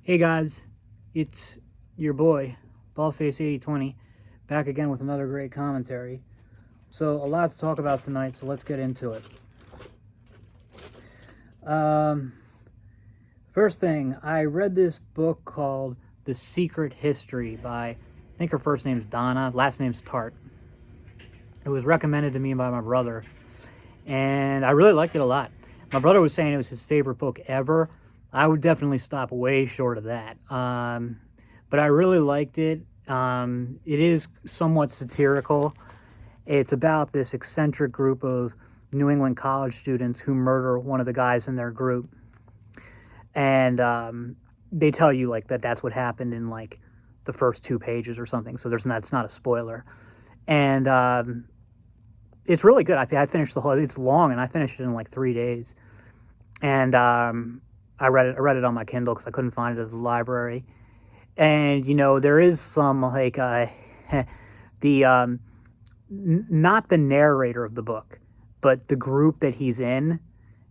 Hey guys, it's your boy, Ballface8020, back again with another great commentary. So, a lot to talk about tonight, so let's get into it. First thing, I read this book called The Secret History by, I think her first name's Donna, last name's Tart. It was recommended to me by my brother, and I really liked it a lot. My brother was saying it was his favorite book ever. I would definitely stop way short of that. But I really liked it. It is somewhat satirical. It's about this eccentric group of New England college students who murder one of the guys in their group. And they tell you like that's what happened in like the first 2 pages or something. So it's not a spoiler. And it's really good. I finished the whole. It's long, and I finished it in like 3 days. And I read it on my Kindle because I couldn't find it at the library. And there is some like the not the narrator of the book, but the group that he's in,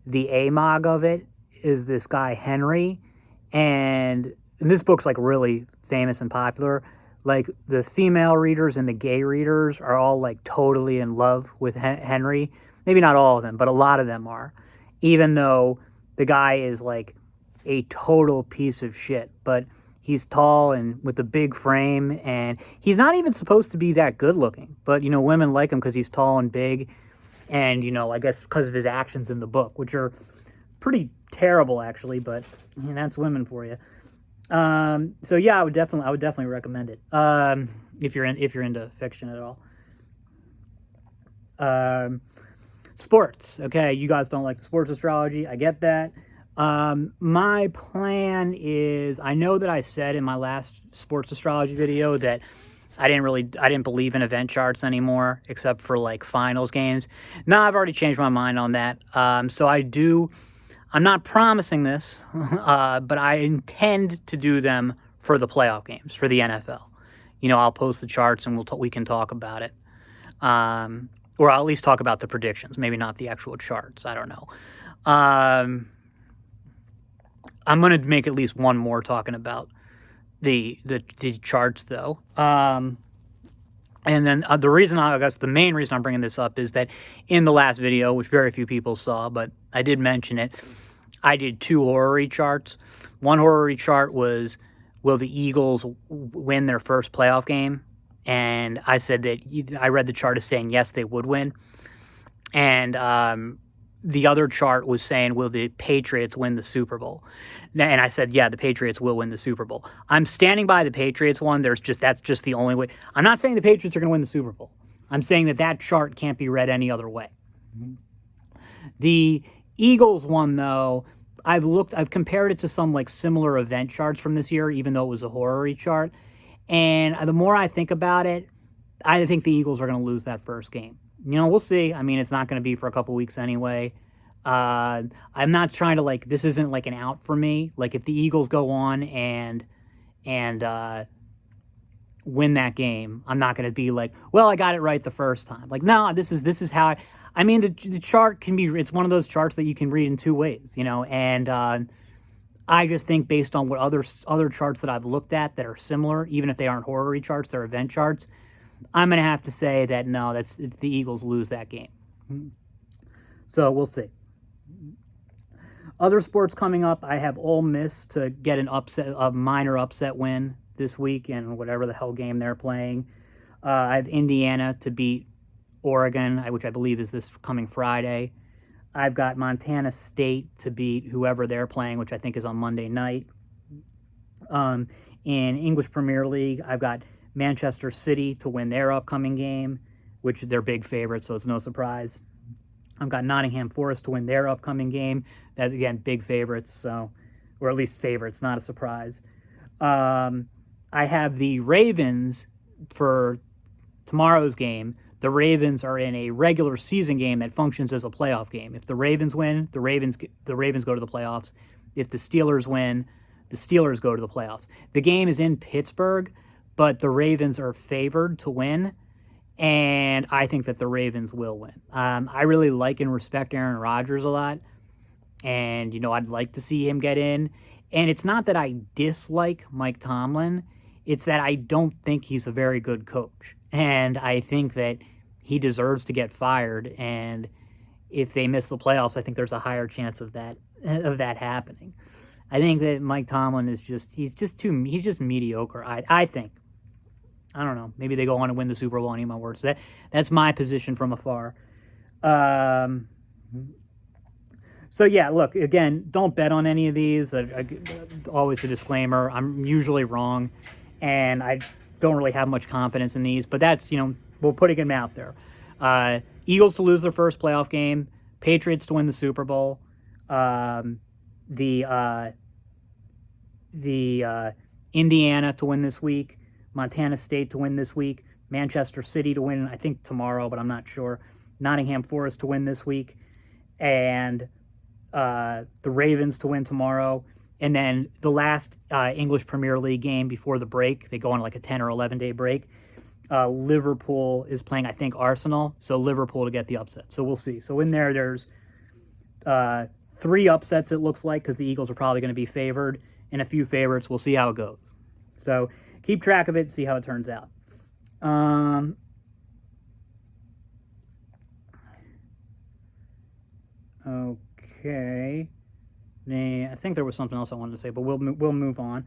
the AMOG of it is this guy Henry, and this book's like really famous and popular. Like the female readers and the gay readers are all like totally in love with Henry. Maybe not all of them, but a lot of them are, even though the guy is like a total piece of shit. But he's tall and with a big frame, and he's not even supposed to be that good looking. But women like him because he's tall and big, and I guess because of his actions in the book, which are pretty terrible actually. But that's women for you. So yeah, I would definitely recommend it. If you're into fiction at all. Sports. Okay, you guys don't like the sports astrology. I get that. My plan is, I know that I said in my last sports astrology video that I didn't believe in event charts anymore, except for like finals games. Now I've already changed my mind on that. So I'm not promising this, but I intend to do them for the playoff games, for the NFL. I'll post the charts and we can talk about it. Or I'll at least talk about the predictions, maybe not the actual charts. I don't know. I'm going to make at least one more talking about the charts, though. And then the main reason I'm bringing this up is that in the last video, which very few people saw, but I did mention it, I did 2 horary charts. One horary chart was, will the Eagles win their first playoff game? And I said that I read the chart as saying, yes, they would win. And the other chart was saying, will the Patriots win the Super Bowl? And I said, yeah, the Patriots will win the Super Bowl. I'm standing by the Patriots one. That's just the only way. I'm not saying the Patriots are going to win the Super Bowl. I'm saying that chart can't be read any other way. The Eagles one, though, I've compared it to some like similar event charts from this year, even though it was a horary chart. And the more I think about it, I think the Eagles are going to lose that first game. We'll see. I mean, it's not going to be for a couple weeks anyway. I'm not trying to this isn't like an out for me. Like if the Eagles go on and win that game, I'm not going to be like, well, I got it right the first time. Like, no, this is how I mean, the chart can be, it's one of those charts that you can read in 2 ways, and I just think based on what other charts that I've looked at that are similar, even if they aren't horary charts, they're event charts, I'm going to have to say that no, the Eagles lose that game. So we'll see. Other sports coming up, I have Ole Miss to get a minor upset win this week in whatever the hell game they're playing. I have Indiana to beat Oregon, which I believe is this coming Friday. I've got Montana State to beat whoever they're playing, which I think is on Monday night. In English Premier League, I've got Manchester City to win their upcoming game, which they're big favorites, so it's no surprise. I've got Nottingham Forest to win their upcoming game. That's, again, big favorites, so, or at least favorites, not a surprise. I have the Ravens for tomorrow's game. The Ravens are in a regular season game that functions as a playoff game. If the Ravens win, the Ravens go to the playoffs. If the Steelers win, the Steelers go to the playoffs. The game is in Pittsburgh, but the Ravens are favored to win, and I think that the Ravens will win. I really like and respect Aaron Rodgers a lot, and I'd like to see him get in. And it's not that I dislike Mike Tomlin, it's that I don't think he's a very good coach. And I think that he deserves to get fired. And if they miss the playoffs, I think there's a higher chance of that happening. I think that Mike Tomlin is he's just mediocre. I think. I don't know. Maybe they go on to win the Super Bowl. I need my words. That's my position from afar. So yeah, look, again, don't bet on any of these. Always a disclaimer. I'm usually wrong, and I don't really have much confidence in these. But that's, we're putting them out there. Eagles to lose their first playoff game. Patriots to win the Super Bowl. The Indiana to win this week. Montana State to win this week. Manchester City to win, I think, tomorrow, but I'm not sure. Nottingham Forest to win this week. And the Ravens to win tomorrow. And then the last English Premier League game before the break, they go on like a 10 or 11-day break. Liverpool is playing, I think, Arsenal. So Liverpool to get the upset. So we'll see. So in there's 3 upsets, it looks like, because the Eagles are probably going to be favored, and a few favorites. We'll see how it goes. So keep track of it, see how it turns out. Okay. I think there was something else I wanted to say, but we'll move on.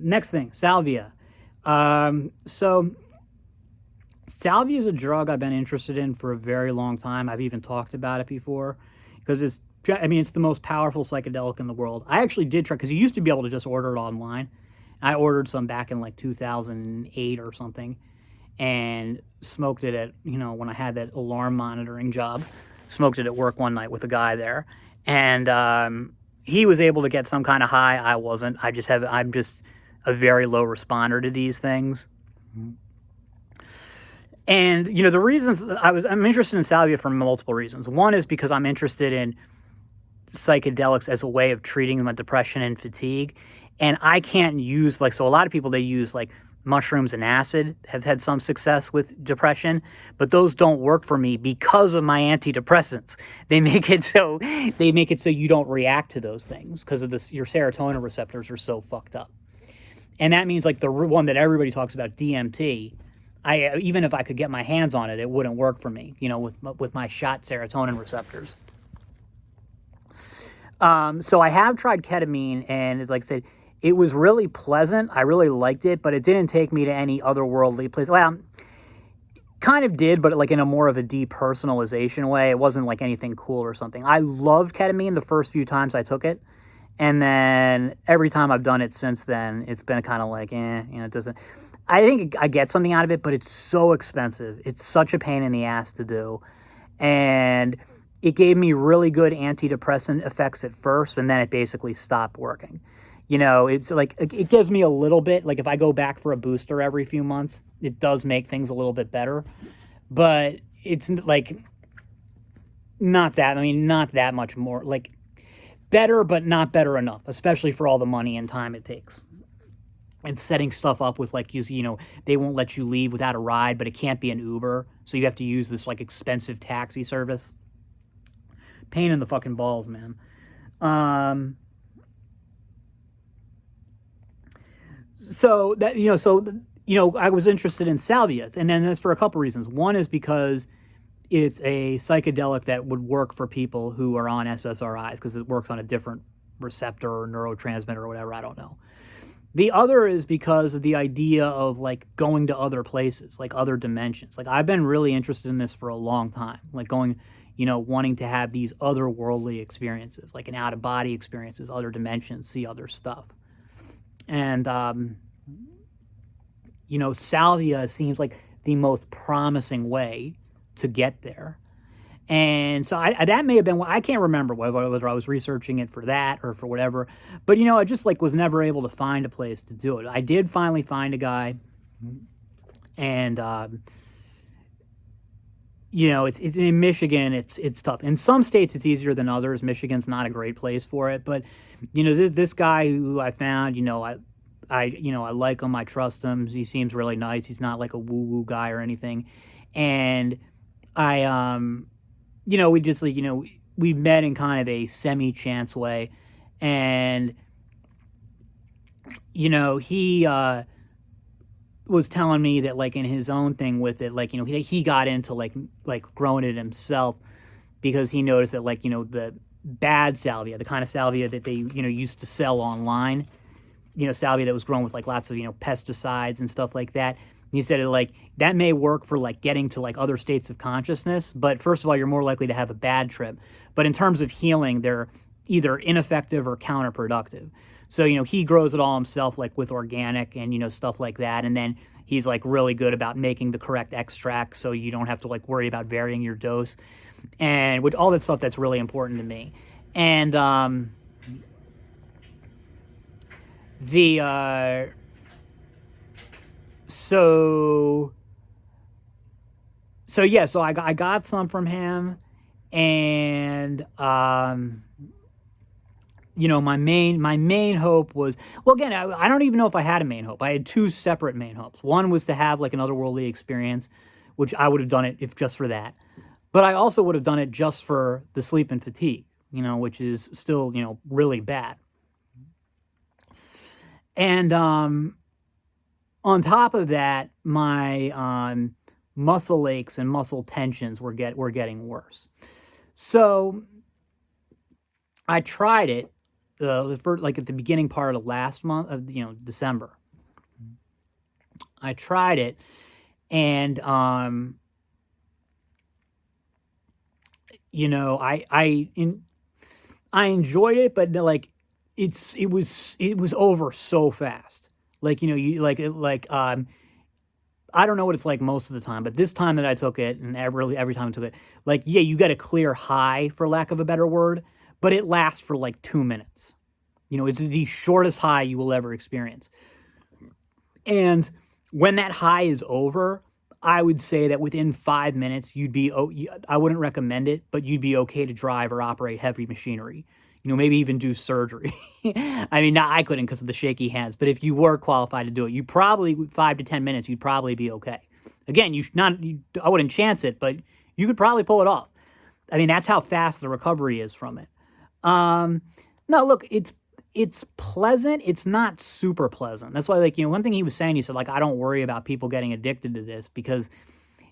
Next thing, Salvia. So Salvia is a drug I've been interested in for a very long time. I've even talked about it before because it's the most powerful psychedelic in the world. I actually did try, because you used to be able to just order it online. I ordered some back in like 2008 or something and smoked it at, when I had that alarm monitoring job, smoked it at work one night with a guy there. And he was able to get some kind of high. I wasn't. I'm just a very low responder to these things. And, the reasons I'm interested in Salvia for multiple reasons. One is because I'm interested in psychedelics as a way of treating my depression and fatigue. And I can't use, so a lot of people, they use mushrooms and acid, have had some success with depression, but those don't work for me because of my antidepressants. They make it so you don't react to those things because of this. Your serotonin receptors are so fucked up. And that means the one that everybody talks about, DMT, even if I could get my hands on it, it wouldn't work for me, with my shot serotonin receptors. So I have tried ketamine, and like I said, it was really pleasant. I really liked it, but it didn't take me to any otherworldly place. Well, kind of did, but in a more of a depersonalization way. It wasn't anything cool or something. I loved ketamine the first few times I took it, and then every time I've done it since then, it's been kind of it doesn't. I think I get something out of it, but it's so expensive. It's such a pain in the ass to do, and it gave me really good antidepressant effects at first, and then it basically stopped working. It's it gives me a little bit, if I go back for a booster every few months, it does make things a little bit better, but it's not that much more, better, but not better enough, especially for all the money and time it takes. And setting stuff up with they won't let you leave without a ride, but it can't be an Uber, so you have to use this expensive taxi service. Pain in the fucking balls, man. So that, I was interested in Salvia, and then that's for a couple reasons. One is because it's a psychedelic that would work for people who are on SSRIs, because it works on a different receptor or neurotransmitter or whatever, I don't know. The other is because of the idea of going to other places, other dimensions. I've been really interested in this for a long time, going, wanting to have these otherworldly experiences, an out-of-body experiences, other dimensions, see other stuff. And, Salvia seems like the most promising way to get there. And so that may have been, I can't remember whether I was researching it for that or for whatever, but, I just was never able to find a place to do it. I did finally find a guy, and, it's in Michigan, it's tough. In some states it's easier than others. Michigan's not a great place for it, but this guy who I found, I like him, I trust him. He seems really nice. He's not a woo-woo guy or anything. And I we just we met in kind of a semi-chance way, and he was telling me that like in his own thing with it, like he got into like growing it himself because he noticed that like the bad salvia, the kind of salvia that they used to sell online, salvia that was grown with like lots of pesticides and stuff like that. He said like that may work for like getting to like other states of consciousness, but first of all, you're more likely to have a bad trip. But in terms of healing, they're either ineffective or counterproductive. So he grows it all himself, like with organic and stuff like that, and then he's like really good about making the correct extract, so you don't have to like worry about varying your dose, and with all that stuff that's really important to me. And the so yeah, so I got some from him, and my main hope was, well, again, I don't even know if I had a main hope. I had two separate main hopes. One was to have like an otherworldly experience, which I would have done it if just for that. But I also would have done it just for the sleep and fatigue, which is still, really bad. And on top of that, my muscle aches and muscle tensions were getting worse. So I tried it like at the beginning part of last month of December. I tried it, and I enjoyed it, but like it was over so fast. Like I don't know what it's like most of the time, but this time that I took it, and every time I took it, like, yeah, you get a clear high, for lack of a better word, but it lasts for like 2 minutes. It's the shortest high you will ever experience. And when that high is over, I would say that within 5 minutes, I wouldn't recommend it, but you'd be okay to drive or operate heavy machinery. Maybe even do surgery. I mean, I couldn't because of the shaky hands, but if you were qualified to do it, you probably, 5 to 10 minutes, you'd probably be okay. Again, I wouldn't chance it, but you could probably pull it off. I mean, that's how fast the recovery is from it. No, look, it's pleasant. It's not super pleasant. That's why, like, one thing he was saying, he said, like, I don't worry about people getting addicted to this because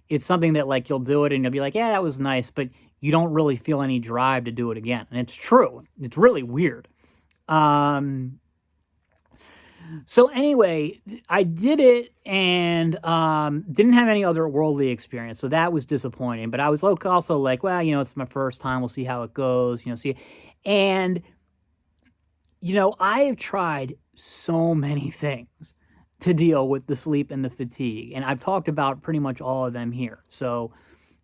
it's something that, like, you'll do it and you'll be like, yeah, that was nice, but you don't really feel any drive to do it again. And it's true. It's really weird. So anyway, I did it and didn't have any other worldly experience, so that was disappointing. But I was also like, well, it's my first time. We'll see how it goes. And I have tried so many things to deal with the sleep and the fatigue, and I've talked about pretty much all of them here. So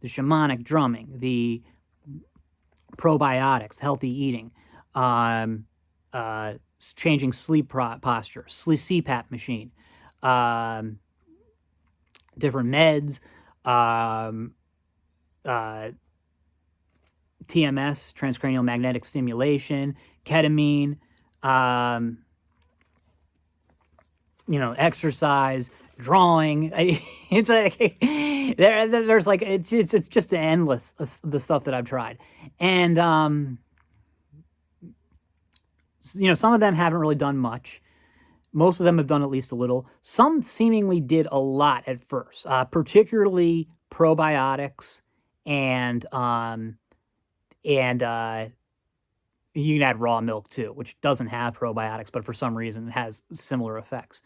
the shamanic drumming, the probiotics, healthy eating, changing sleep posture, CPAP machine, different meds, TMS, transcranial magnetic stimulation, ketamine, exercise, drawing. It's like there's like it's just endless, the stuff that I've tried, and some of them haven't really done much. Most of them have done at least a little. Some seemingly did a lot at first, particularly probiotics and you can add raw milk too, which doesn't have probiotics, but for some reason it has similar effects.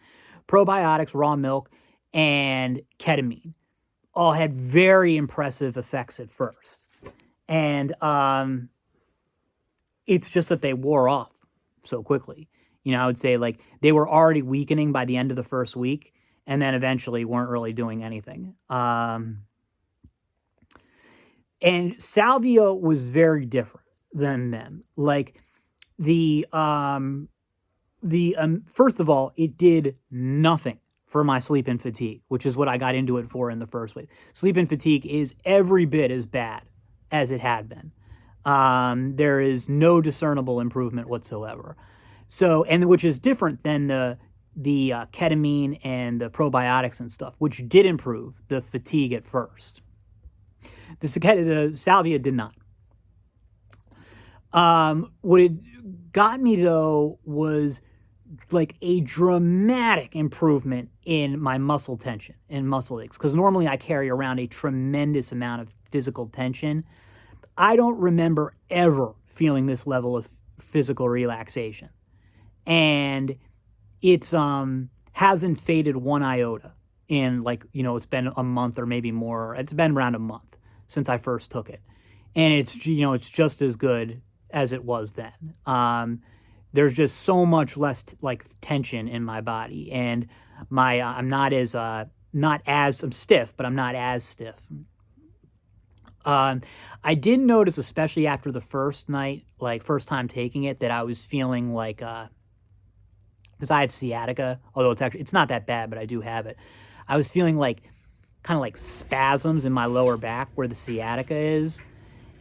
Probiotics, raw milk, and ketamine all had very impressive effects at first. And it's just that they wore off so quickly. I would say like they were already weakening by the end of the first week, and then eventually weren't really doing anything. And Salvia was very different than them. Like first of all, it did nothing for my sleep and fatigue, which is what I got into it for in the first place. Sleep and fatigue is every bit as bad as it had been. There is no discernible improvement whatsoever. So, and which is different than the ketamine and the probiotics and stuff, which did improve the fatigue at first. The Salvia did not. What it got me though was like a dramatic improvement in my muscle tension and muscle aches, because normally I carry around a tremendous amount of physical tension. I don't remember ever feeling this level of physical relaxation, and it's hasn't faded one iota in, like, it's been a month or maybe more. It's been around a month since I first took it, and it's just as good as it was then. There's just so much less like tension in my body, and my I'm I'm stiff, but I'm not as stiff. I did notice, especially after the first night, like first time taking it, that I was feeling like, because I have sciatica, although it's not that bad, but I do have it. I was feeling like kind of like spasms in my lower back where the sciatica is.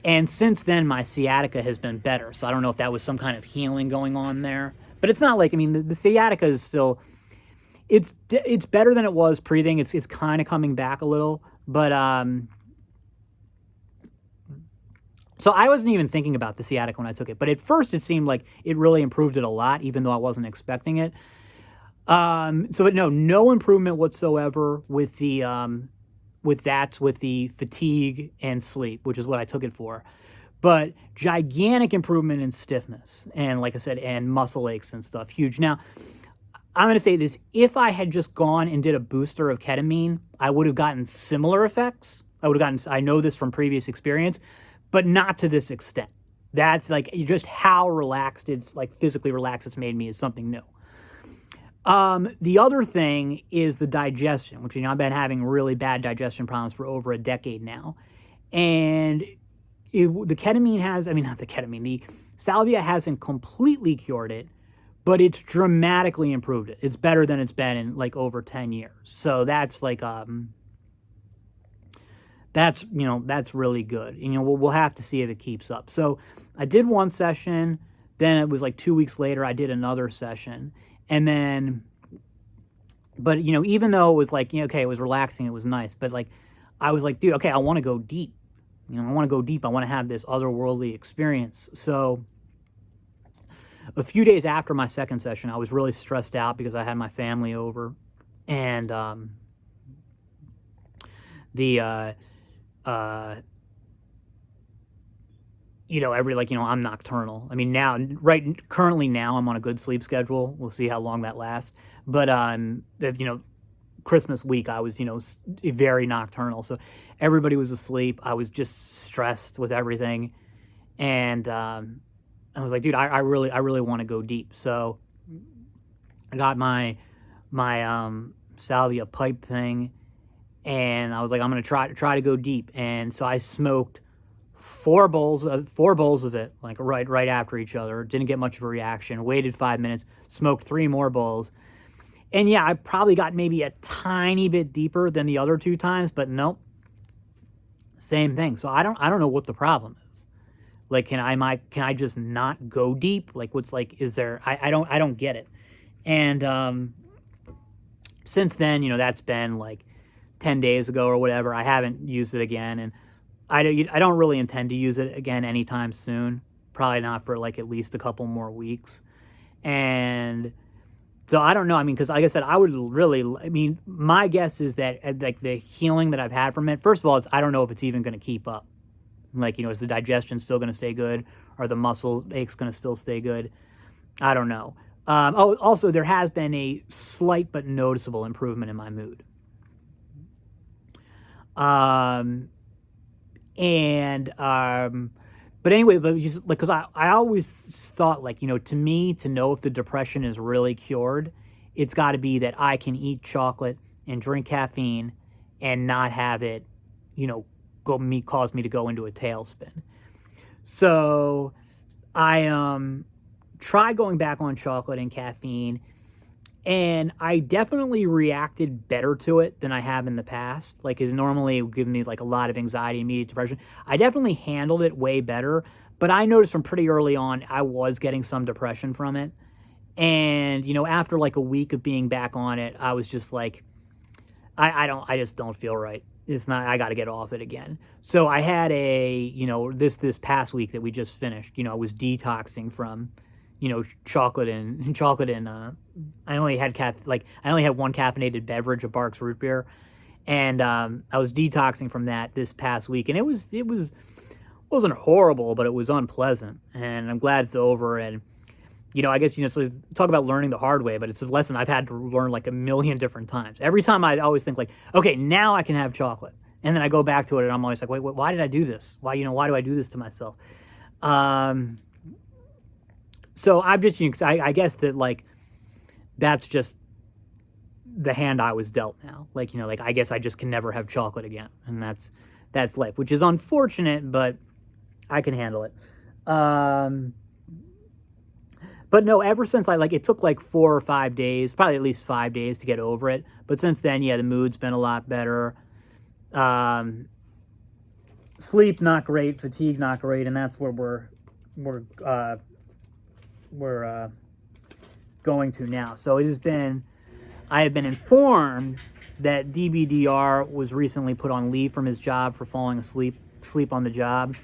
And since then, my sciatica has been better. So I don't know if that was some kind of healing going on there. But it's not like, I mean, the sciatica is still, it's better than it was pre-thing. It's kind of coming back a little. But, so I wasn't even thinking about the sciatica when I took it. But at first, it seemed like it really improved it a lot, even though I wasn't expecting it. So no improvement whatsoever with the, with the fatigue and sleep, which is what I took it for. But gigantic improvement in stiffness and, like I said, and muscle aches and stuff, huge. Now, I'm going to say this. If I had just gone and did a booster of ketamine, I would have gotten similar effects. I know this from previous experience, but not to this extent. That's like just how relaxed it's, like physically relaxed it's made me, is something new. The other thing is the digestion, which, I've been having really bad digestion problems for over a decade now. And the Salvia hasn't completely cured it, but it's dramatically improved it. It's better than it's been in like over 10 years. So that's like, that's really good. We'll have to see if it keeps up. So I did one session, then it was like 2 weeks later, I did another session. And then, but, even though it was like, okay, it was relaxing, it was nice, but like, I was like, dude, okay, I want to go deep. I want to go deep. I want to have this otherworldly experience. So a few days after my second session, I was really stressed out because I had my family over, and I'm nocturnal. I mean, currently now I'm on a good sleep schedule. We'll see how long that lasts. But, Christmas week, I was, very nocturnal. So everybody was asleep. I was just stressed with everything. And, I was like, dude, I really want to go deep. So I got my Salvia pipe thing, and I was like, I'm going to try to go deep. And so I smoked four bowls of it, like right after each other. Didn't get much of a reaction. Waited 5 minutes, smoked 3 more bowls. And yeah, I probably got maybe a tiny bit deeper than the other 2 times, but nope. Same thing. So I don't know what the problem is. Like, can I just not go deep? Like, what's like, is there, I don't get it. And since then, that's been like 10 days ago or whatever. I haven't used it again, and I don't really intend to use it again anytime soon. Probably not for like at least a couple more weeks. And so I don't know. I mean, because like I said, my guess is that like the healing that I've had from it, first of all, I don't know if it's even going to keep up. Like, is the digestion still going to stay good? Are the muscle aches going to still stay good? I don't know. Also, there has been a slight but noticeable improvement in my mood. But anyway, because I always thought, like, to me, to know if the depression is really cured, it's got to be that I can eat chocolate and drink caffeine and not have it, cause me to go into a tailspin. So I tried going back on chocolate and caffeine, and I definitely reacted better to it than I have in the past. Like, it normally would give me like a lot of anxiety, immediate depression. I definitely handled it way better, but I noticed from pretty early on I was getting some depression from it. And, after like a week of being back on it, I was just like, I just don't feel right. It's not, I got to get off it again. So I had this past week that we just finished, I was detoxing from chocolate and I only had one caffeinated beverage, a Barks root beer, and I was detoxing from that this past week, and it wasn't horrible, but it was unpleasant, and I'm glad it's over. And I guess so talk about learning the hard way, but it's a lesson I've had to learn like a million different times. Every time I always think like, okay, now I can have chocolate, and then I go back to it, and I'm always like, wait, why did I do this? Why do I do this to myself? So I'm just, I guess that like that's just the hand I was dealt now. Like, I guess I just can never have chocolate again, and that's life, which is unfortunate, but I can handle it. But no, ever since it took like 4 or 5 days, probably at least 5 days to get over it. But since then, yeah, the mood's been a lot better. Sleep not great, fatigue not great, and that's where we're going to now. So I have been informed that DBDR was recently put on leave from his job for falling asleep on the job.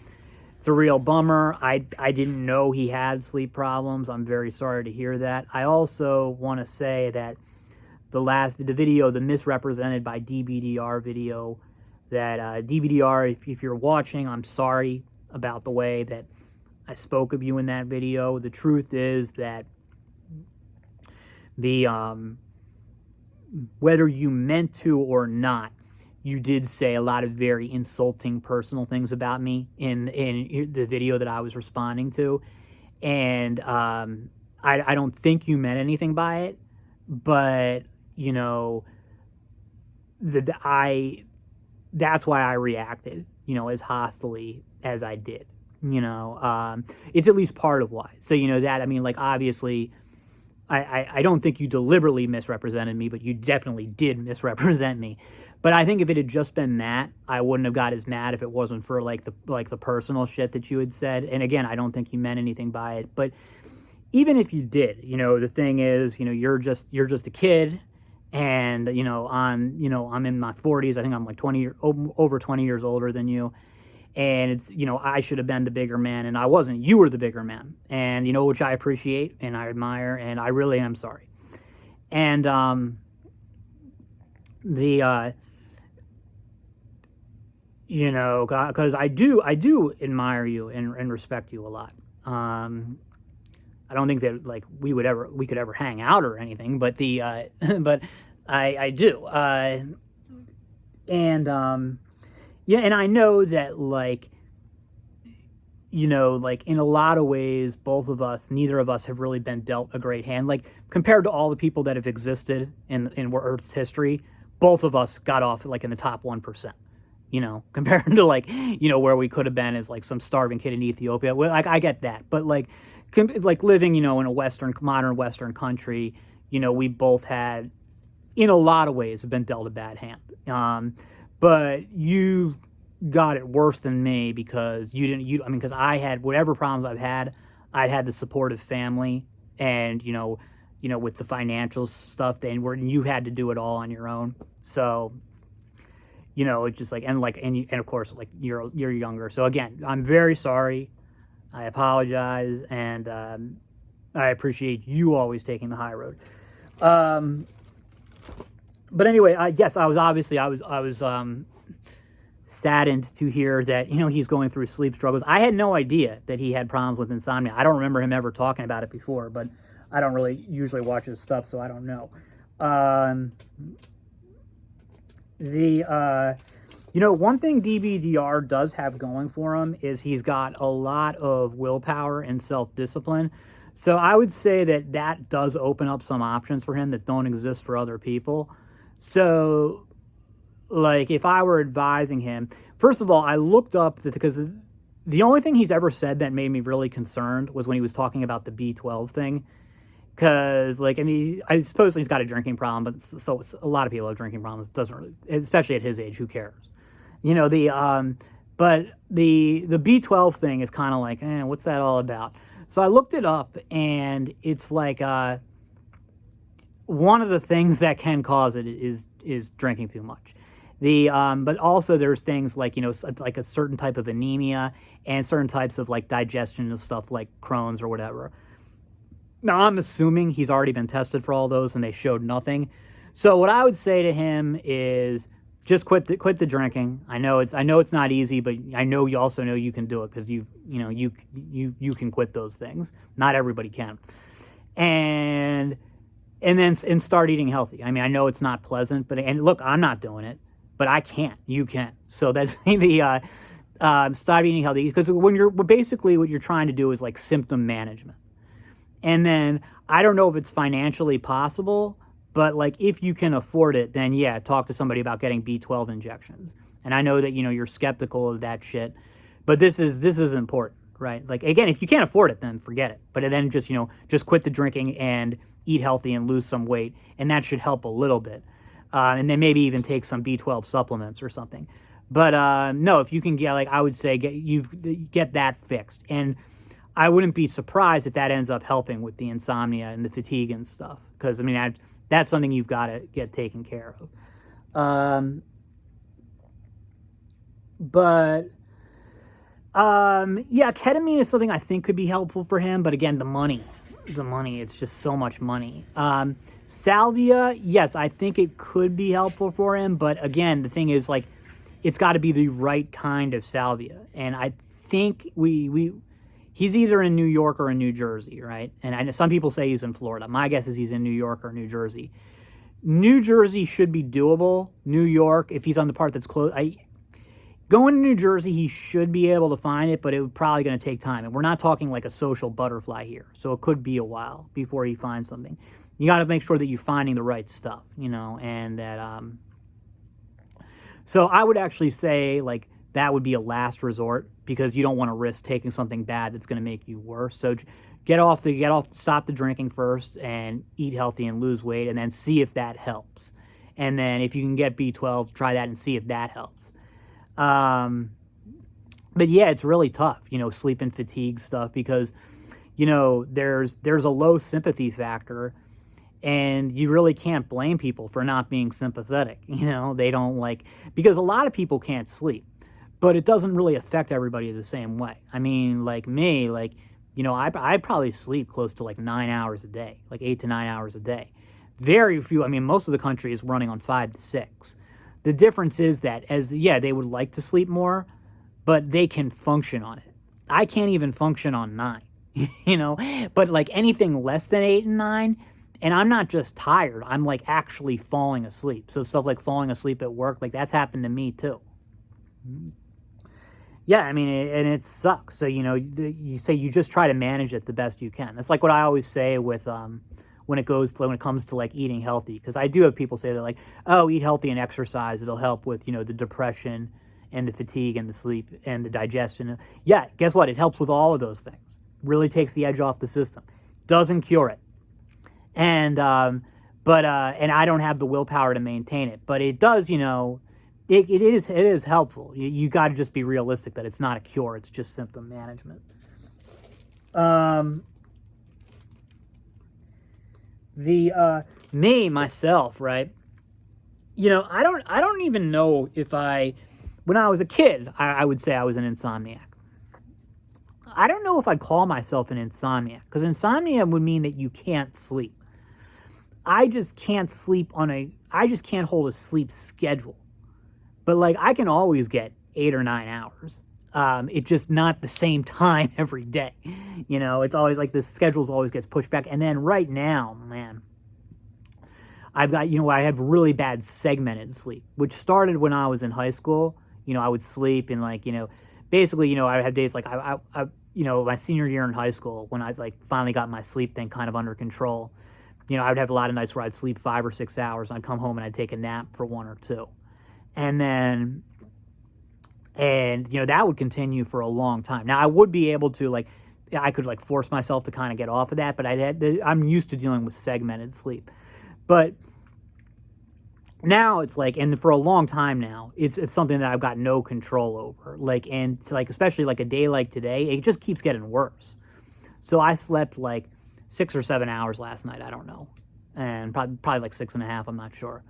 It's a real bummer. I didn't know he had sleep problems. I'm very sorry to hear that. I also want to say that the video, the misrepresented by DBDR video, that DBDR, if you're watching, I'm sorry about the way that I spoke of you in that video. The truth is that whether you meant to or not, you did say a lot of very insulting personal things about me in the video that I was responding to. And I don't think you meant anything by it, but, that's why I reacted, as hostily as I did. It's at least part of why. So, obviously, I don't think you deliberately misrepresented me, but you definitely did misrepresent me. But I think if it had just been that, I wouldn't have got as mad if it wasn't for the personal shit that you had said. And again, I don't think you meant anything by it. But even if you did, the thing is, you're just a kid, and I'm in my 40s. I think I'm like over 20 years older than you. And it's, I should have been the bigger man, and I wasn't. You were the bigger man, and which I appreciate and I admire, and I really am sorry. And because I do admire you and respect you a lot. I don't think that we could ever hang out or anything, but but I do. Yeah, and I know that in a lot of ways, neither of us have really been dealt a great hand. Like, compared to all the people that have existed in Earth's history, both of us got off in the top 1%. Compared to where we could have been as some starving kid in Ethiopia. Well, I get that, but living in a modern Western country, we both had, in a lot of ways, have been dealt a bad hand. But you got it worse than me because because I had whatever problems I'd had the supportive family, and with the financial stuff, you had to do it all on your own. So. It's just and of course, you're younger. So again, I'm very sorry. I apologize, and I appreciate you always taking the high road. But anyway, I was saddened to hear that he's going through sleep struggles. I had no idea that he had problems with insomnia. I don't remember him ever talking about it before, but I don't really usually watch his stuff, so I don't know. One thing DBDR does have going for him is he's got a lot of willpower and self-discipline. So I would say that does open up some options for him that don't exist for other people. So, if I were advising him, first of all, I looked up because the only thing he's ever said that made me really concerned was when he was talking about the B12 thing. Because, I suppose he's got a drinking problem, but so a lot of people have drinking problems. It doesn't really, especially at his age, who cares? But the B12 thing is kind of what's that all about? So I looked it up, and it's one of the things that can cause it is drinking too much. But also there's things a certain type of anemia and certain types of digestion and stuff like Crohn's or whatever. Now, I'm assuming he's already been tested for all those and they showed nothing. So what I would say to him is just quit the drinking. I know it's not easy, but I know you also know you can do it because you can quit those things. Not everybody can. And then start eating healthy. I mean, I know it's not pleasant, but and look, I'm not doing it, but I can't. You can. So that's the start eating healthy, because when you're basically what you're trying to do is like symptom management. And then I don't know if it's financially possible, but like if you can afford it, then yeah, talk to somebody about getting B12 injections. And I know that you're skeptical of that shit, but this is important, right? Like again, if you can't afford it, then forget it. But then just quit the drinking and eat healthy and lose some weight, and that should help a little bit. And then maybe even take some B12 supplements or something. But no, if you can get, like, I would say get that fixed. And I wouldn't be surprised if that ends up helping with the insomnia and the fatigue and stuff. Because, I mean, that's something you've got to get taken care of. Yeah, ketamine is something I think could be helpful for him. But again, the money, it's just so much money. Salvia, yes, I think it could be helpful for him. But again, the thing is, like, it's got to be the right kind of salvia. And I think he's either in New York or in New Jersey, right? And I know some people say he's in Florida. My guess is he's in New York or New Jersey. New Jersey should be doable. New York, if he's on the part that's close, going to New Jersey, he should be able to find it, but it would probably going to take time. And we're not talking like a social butterfly here, so it could be a while before he finds something. You got to make sure that you're finding the right stuff, and that. So I would actually say, like, that would be a last resort, because you don't want to risk taking something bad that's going to make you worse. So stop the drinking first and eat healthy and lose weight, and then see if that helps. And then if you can get B12, try that and see if that helps. But yeah, it's really tough, sleep and fatigue stuff, because, there's a low sympathy factor. And you really can't blame people for not being sympathetic. They don't because a lot of people can't sleep, but it doesn't really affect everybody the same way. I mean, like me, I probably sleep close to 9 hours a day, 8 to 9 hours a day. Very few, most of the country is running on 5 to 6. The difference is that they would like to sleep more, but they can function on it. I can't even function on 9, but anything less than 8 and 9, and I'm not just tired, I'm actually falling asleep. So stuff like falling asleep at work, that's happened to me too. Yeah, and it sucks. So, you say you just try to manage it the best you can. That's like what I always say with, when it comes to eating healthy. Because I do have people say that oh, eat healthy and exercise, it'll help with, the depression and the fatigue and the sleep and the digestion. Yeah, guess what? It helps with all of those things. Really takes the edge off the system. Doesn't cure it. And and I don't have the willpower to maintain it, but it does, it is helpful. You got to just be realistic that it's not a cure, it's just symptom management. Myself, right? I don't even know if when I was a kid, I would say I was an insomniac. I don't know if I'd call myself an insomniac, because insomnia would mean that you can't sleep. I just can't I just can't hold a sleep schedule. But I can always get 8 or 9 hours. It's just not the same time every day. It's always the schedules always gets pushed back. And then right now, man, I've got, I have really bad segmented sleep, which started when I was in high school. I would sleep and basically, I had days my senior year in high school, when I finally got my sleep thing kind of under control. I would have a lot of nights where I'd sleep 5 or 6 hours, and I'd come home and I'd take a nap for 1 or 2. And that would continue for a long time. Now, I would be able to, I could, force myself to kind of get off of that, but I'm used to dealing with segmented sleep. But now it's and for a long time now, it's something that I've got no control over. Especially a day like today, it just keeps getting worse. So I slept 6 or 7 hours last night, I don't know. And probably 6.5, I'm not sure.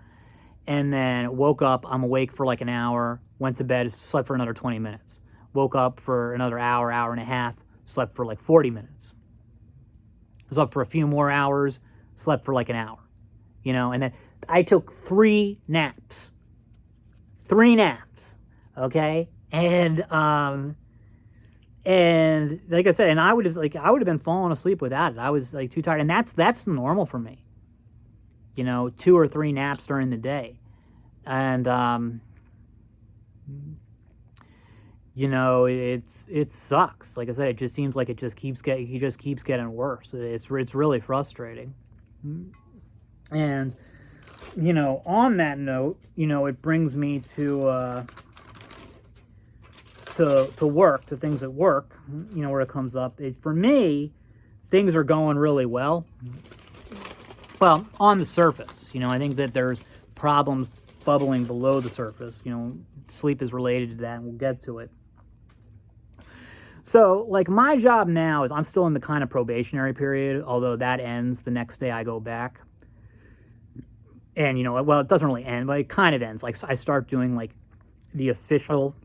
And then woke up, I'm awake for an hour, went to bed, slept for another 20 minutes. Woke up for another hour, hour and a half, slept for 40 minutes. was up for a few more hours, slept for like an hour, you know, and then I took 3 naps. 3 naps, okay? And like I said, and I would have been falling asleep without it. I was like too tired, and that's normal for me. You know, 2 or 3 naps during the day, and you know, it sucks. Like I said, it just seems like he just keeps getting worse. It's really frustrating. And you know, on that note, you know, it brings me to work, to things at work, you know, where it comes up. For me, things are going really well. Well, on the surface, you know, I think that there's problems bubbling below the surface. You know, sleep is related to that, and we'll get to it. So, like, my job now is I'm still in the kind of probationary period, although that ends the next day I go back. And, you know, well, it doesn't really end, but it kind of ends. Like, I start doing, like, the official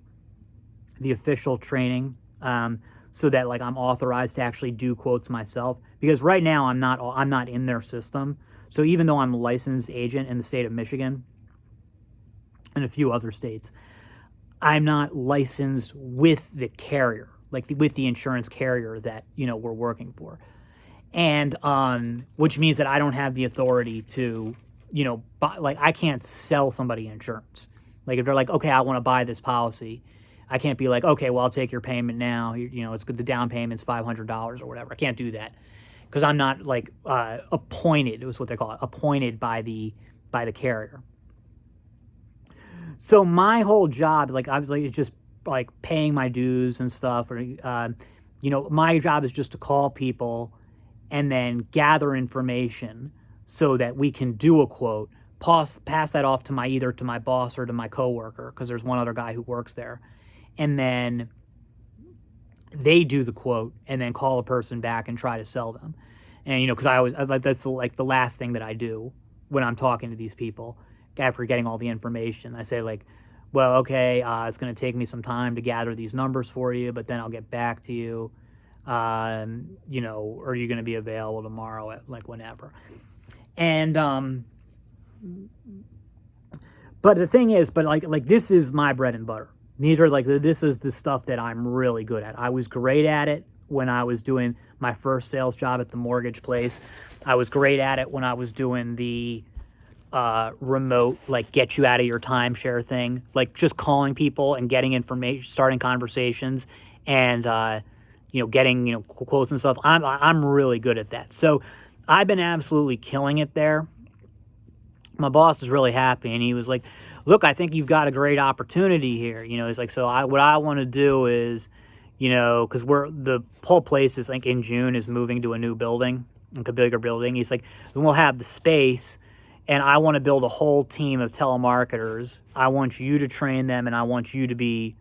training, so that, like, I'm authorized to actually do quotes myself. Because right now I'm not in their system. So even though I'm a licensed agent in the state of Michigan and a few other states, I'm not licensed with the carrier, like with the insurance carrier that, you know, we're working for. And which means that I don't have the authority to, you know, buy, like, I can't sell somebody insurance. Like, if they're like, okay, I want to buy this policy, I can't be like, okay, well, I'll take your payment now. You know, it's good. The down payment's $500 or whatever. I can't do that because I'm not, like, appointed. It was what they call it, appointed by the carrier. So my whole job, like, obviously, is just like paying my dues and stuff. Or, you know, my job is just to call people and then gather information so that we can do a quote, pass that off to either to my boss or to my coworker, because there's one other guy who works there, and then they do the quote and then call a person back and try to sell them. And, you know, because that's the last thing that I do when I'm talking to these people after getting all the information. I say, like, well, okay, it's going to take me some time to gather these numbers for you, but then I'll get back to you. You know, are you going to be available tomorrow at, like, whenever? And but the thing is, like this is my bread and butter. These are, like, this is the stuff that I'm really good at. I was great at it when I was doing my first sales job at the mortgage place. I was great at it when I was doing the remote, like, get you out of your timeshare thing, like just calling people and getting information, starting conversations, and you know, getting, you know, quotes and stuff. I'm really good at that. So I've been absolutely killing it there. My boss is really happy, and he was like, look, I think you've got a great opportunity here. You know, he's like, so what I want to do is, you know, because the whole place is, like, in June is moving to a new building, like a bigger building. He's like, then we'll have the space, and I want to build a whole team of telemarketers. I want you to train them, and I want you to be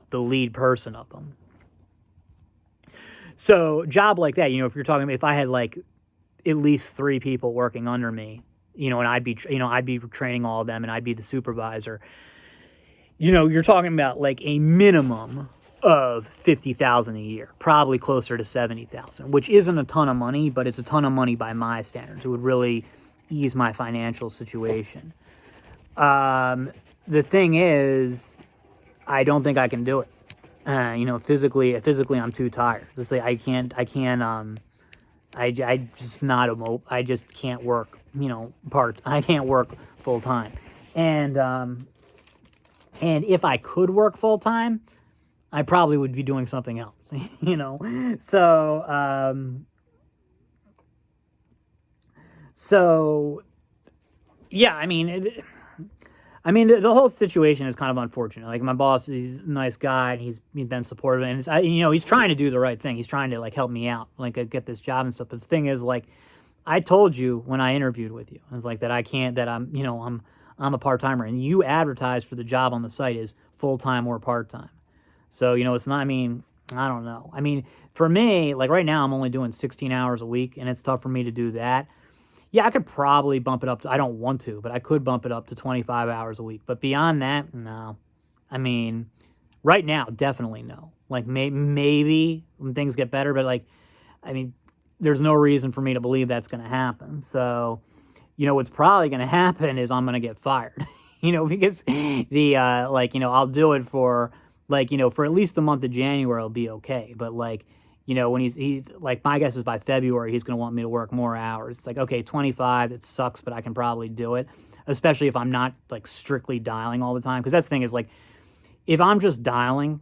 the lead person of them. So job like that, you know, if I had, like, at least 3 people working under me, you know, and I'd be training all of them, and I'd be the supervisor. You know, you're talking about, like, a minimum of $50,000 a year, probably closer to $70,000, which isn't a ton of money, but it's a ton of money by my standards. It would really ease my financial situation. The thing is, I don't think I can do it. You know, physically, I'm too tired. Let's say I just can't work, you know, I can't work full time. And if I could work full time, I probably would be doing something else, you know? So yeah, I mean, the whole situation is kind of unfortunate. Like, my boss, he's a nice guy, and he's been supportive, and you know, he's trying to do the right thing. He's trying to, like, help me out, like, get this job and stuff. But the thing is, like, I told you when I interviewed with you, I was like, that I'm, you know, I'm a part-timer, and you advertised for the job on the site as full-time or part-time. So, you know, it's not, I mean, I don't know. I mean, for me, like, right now I'm only doing 16 hours a week, and it's tough for me to do that. Yeah, I could probably bump it up to, I don't want to, but I could bump it up to 25 hours a week. But beyond that, no. I mean, right now, definitely no. Like, maybe when things get better, but, like, I mean, there's no reason for me to believe that's going to happen. So, what's probably going to happen is I'm going to get fired, because I'll do it for for at least the month of January, it'll be okay. But when he like, my guess is by February, he's going to want me to work more hours. It's like, okay, 25, it sucks, but I can probably do it, especially if I'm not like strictly dialing all the time. Because that's the thing is like, if I'm just dialing,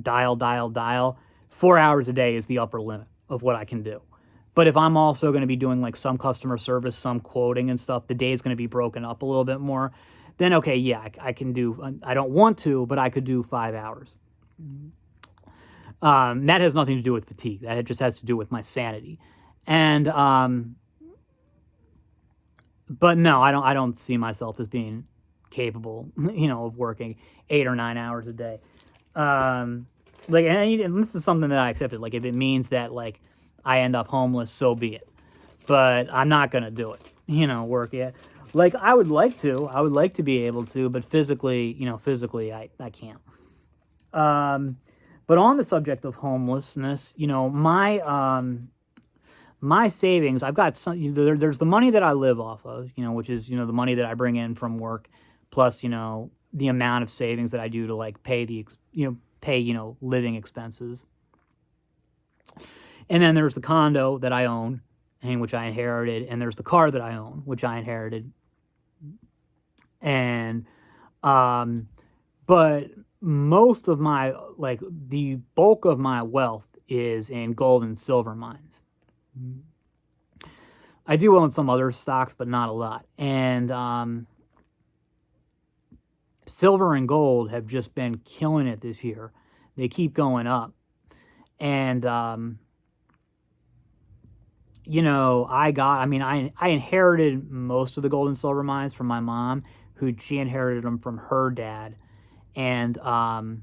dial, 4 hours a day is the upper limit of what I can do. But if I'm also going to be doing like some customer service, some quoting and stuff, the day is going to be broken up a little bit more. Then, okay, yeah, I can do, I don't want to, but I could do 5 hours. That has nothing to do with fatigue. That just has to do with my sanity. And, but no, I don't see myself as being capable, of working 8 or 9 hours a day. And this is something that I accepted. Like, if it means that, like, I end up homeless, so be it. But I'm not going to do it, work it. Like, I would like to be able to, but physically, I can't. But on the subject of homelessness, my savings, I've got some, there's the money that I live off of, which is, the money that I bring in from work, plus, the amount of savings that I do to like pay living expenses. And then there's the condo that I own, and which I inherited, and there's the car that I own, which I inherited. And, but most of my, like, the bulk of my wealth is in gold and silver mines. I do own some other stocks, but not a lot. And, silver and gold have just been killing it this year. They keep going up. And, I inherited most of the gold and silver mines from my mom, she inherited them from her dad. And, who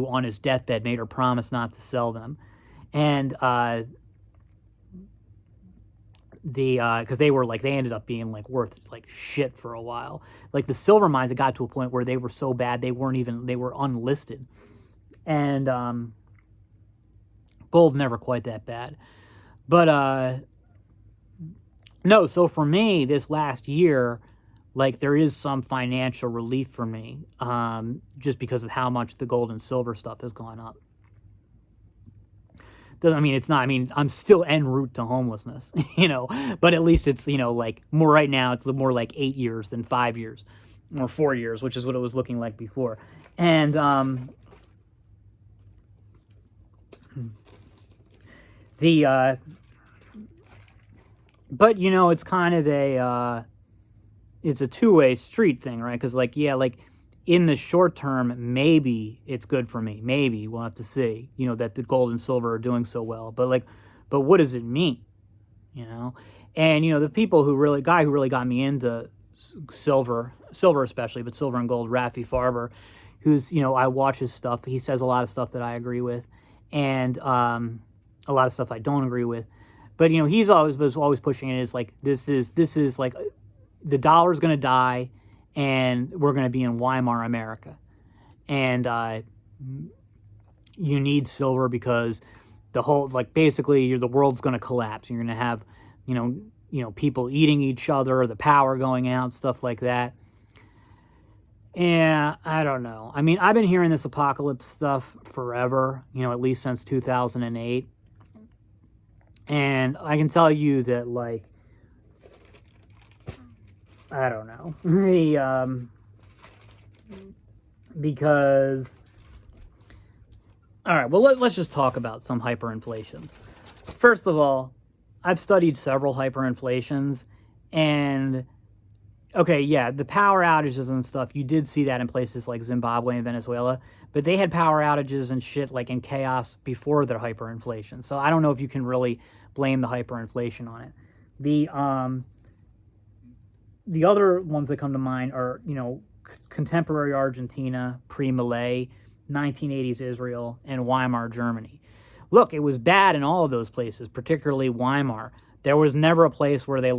on his deathbed made her promise not to sell them. And, because they ended up being like worth like shit for a while. Like the silver mines, it got to a point where they were so bad they were unlisted. And, gold never quite that bad. But, no, so for me, this last year, like, there is some financial relief for me, just because of how much the gold and silver stuff has gone up. I'm still en route to homelessness, but at least it's, like, more right now, it's more like 8 years than 5 years, or 4 years, which is what it was looking like before. And, but, it's kind of it's a two-way street thing, right? Because, in the short term, maybe it's good for me. Maybe, we'll have to see, that the gold and silver are doing so well. But, what does it mean, And, the people guy who really got me into silver especially, but silver and gold, Rafi Farber, who's, I watch his stuff. He says a lot of stuff that I agree with, and a lot of stuff I don't agree with. But, he's always pushing it as like, this is like, the dollar's going to die, and we're going to be in Weimar America. And you need silver because the whole, basically, the world's going to collapse. You're going to have, people eating each other, the power going out, stuff like that. And I don't know. I've been hearing this apocalypse stuff forever, at least since 2008. And I can tell you that, I don't know. Because, all right, well, let's just talk about some hyperinflations. First of all, I've studied several hyperinflations, and, okay, yeah, the power outages and stuff, you did see that in places like Zimbabwe and Venezuela, but they had power outages and shit, in chaos before their hyperinflation. So I don't know if you can really blame the hyperinflation on it. The other ones that come to mind are, contemporary Argentina, pre-Malay, 1980s Israel, and Weimar Germany. Look, it was bad in all of those places, particularly Weimar. There was never a place where they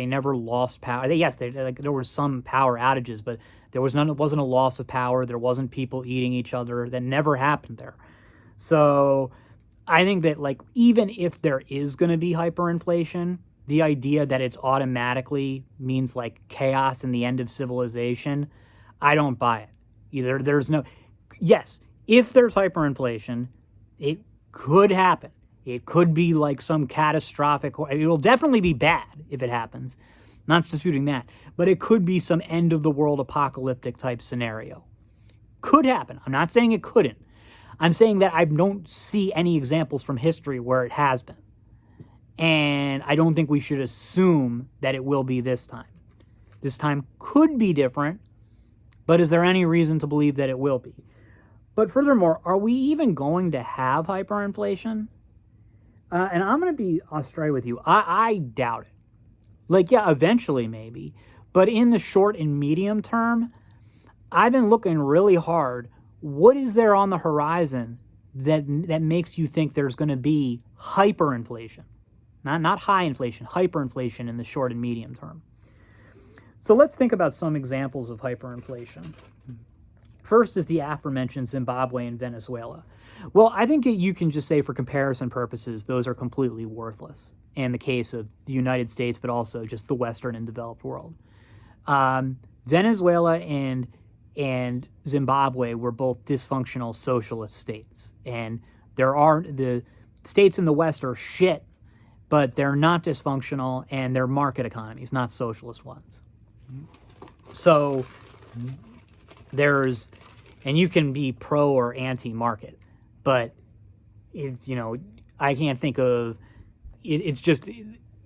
never lost power. Yes, there were some power outages, but there was none. It wasn't a loss of power. There wasn't people eating each other. That never happened there. So, I think that, like, even if there is going to be hyperinflation, the idea that it's automatically means like chaos and the end of civilization, I don't buy it. Either there's no, yes, if there's hyperinflation, it could happen. It could be like some catastrophic, it will definitely be bad if it happens. Not disputing that, but it could be some end of the world apocalyptic type scenario. Could happen. I'm not saying it couldn't. I'm saying that I don't see any examples from history where it has been. And I don't think we should assume that it will be this time. This time could be different, but is there any reason to believe that it will be? But furthermore, are we even going to have hyperinflation? And I'm going to be straight with you. I doubt it. Like, yeah, eventually maybe. But in the short and medium term, I've been looking really hard. What is there on the horizon that makes you think there's going to be hyperinflation? Not high inflation, hyperinflation in the short and medium term. So let's think about some examples of hyperinflation. First is the aforementioned Zimbabwe and Venezuela. Well, I think you can just say for comparison purposes, those are completely worthless in the case of the United States, but also just the Western and developed world. Venezuela and Zimbabwe were both dysfunctional socialist states. And the states in the West are shit, but they're not dysfunctional, and they're market economies, not socialist ones. So and you can be pro or anti-market, but I can't think of it's just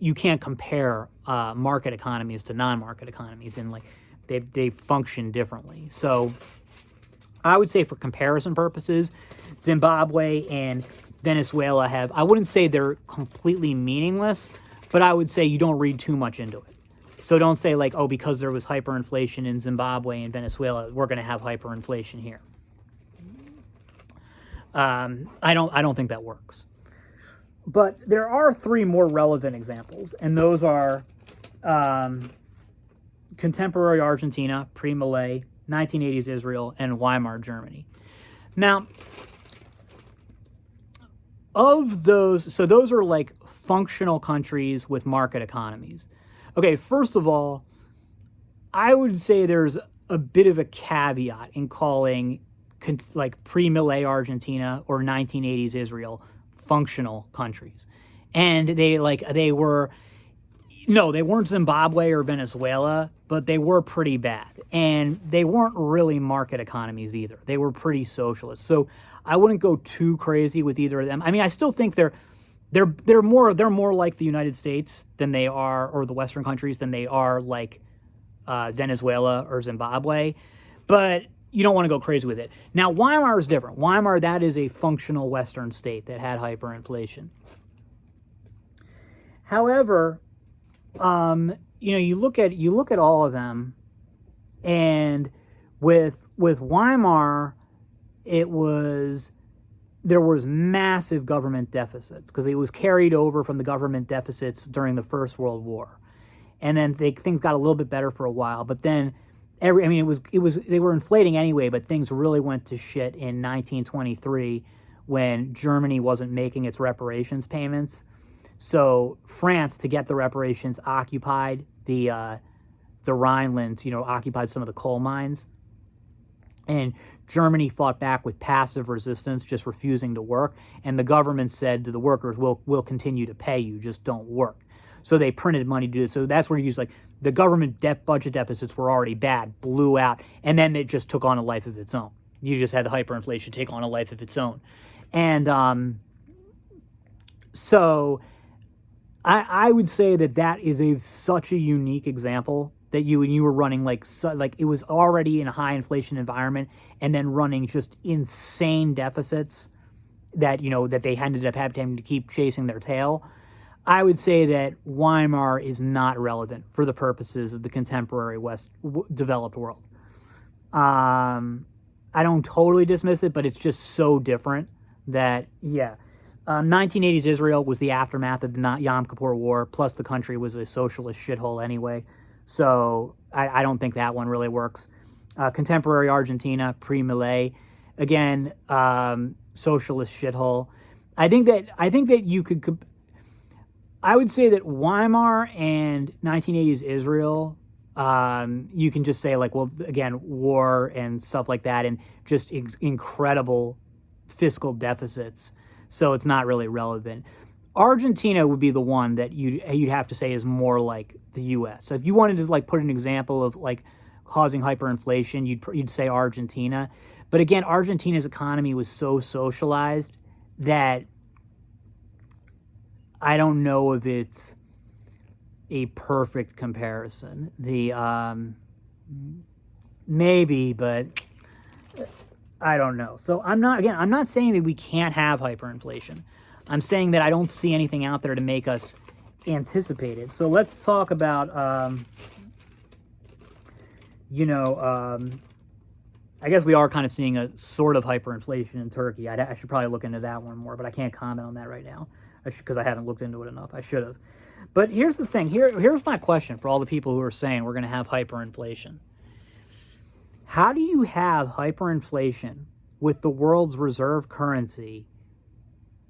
you can't compare market economies to non-market economies, and like they function differently. So I would say for comparison purposes, Zimbabwe and Venezuela I wouldn't say they're completely meaningless, but I would say you don't read too much into it. So don't say like, oh, because there was hyperinflation in Zimbabwe and Venezuela, we're going to have hyperinflation here. I don't think that works. But there are three more relevant examples, and those are contemporary Argentina, pre-Millet, 1980s Israel, and Weimar Germany. Now, of those, so those are like functional countries with market economies. Okay, first of all, I would say there's a bit of a caveat in calling like pre-Millet Argentina or 1980s Israel functional countries. And they weren't Zimbabwe or Venezuela, but they were pretty bad. And they weren't really market economies either. They were pretty socialist. So I wouldn't go too crazy with either of them. I mean, I still think they're more like the United States than they are, or the Western countries, than they are like Venezuela or Zimbabwe. But you don't want to go crazy with it. Now, Weimar is different. Weimar, that is a functional Western state that had hyperinflation. However, you look at all of them, and with Weimar, there was massive government deficits because it was carried over from the government deficits during the First World War, and then things got a little bit better for a while, but then they were inflating anyway, but things really went to shit in 1923 when Germany wasn't making its reparations payments. So France, to get the reparations, occupied the Rhineland, occupied some of the coal mines. And Germany fought back with passive resistance, just refusing to work. And the government said to the workers, we'll continue to pay you, just don't work. So they printed money to do it. So that's where you use, like, the government budget deficits were already bad, blew out, and then it just took on a life of its own. You just had the hyperinflation take on a life of its own. And so I would say that is such a unique example that you were running like it was already in a high inflation environment and then running just insane deficits that they ended up having to keep chasing their tail. I would say that Weimar is not relevant for the purposes of the contemporary developed world. I don't totally dismiss it, but it's just so different that, yeah. 1980s Israel was the aftermath of the Yom Kippur War, plus the country was a socialist shithole anyway. So I don't think that one really works. Contemporary Argentina, pre-Millet, again, socialist shithole. I think that you could. I would say that Weimar and 1980s Israel, you can just say like, well, again, war and stuff like that, and just incredible fiscal deficits. So it's not really relevant. Argentina would be the one that you'd have to say is more like the U.S. So if you wanted to like put an example of like causing hyperinflation, you'd say Argentina. But again, Argentina's economy was so socialized that I don't know if it's a perfect comparison. The maybe, but I don't know. So I'm not saying that we can't have hyperinflation. I'm saying that I don't see anything out there to make us anticipate it. So let's talk about I guess we are kind of seeing a sort of hyperinflation in Turkey. I should probably look into that one more, but I can't comment on that right now because I haven't looked into it enough. I should have. But here's the thing. Here's my question for all the people who are saying we're going to have hyperinflation. How do you have hyperinflation with the world's reserve currency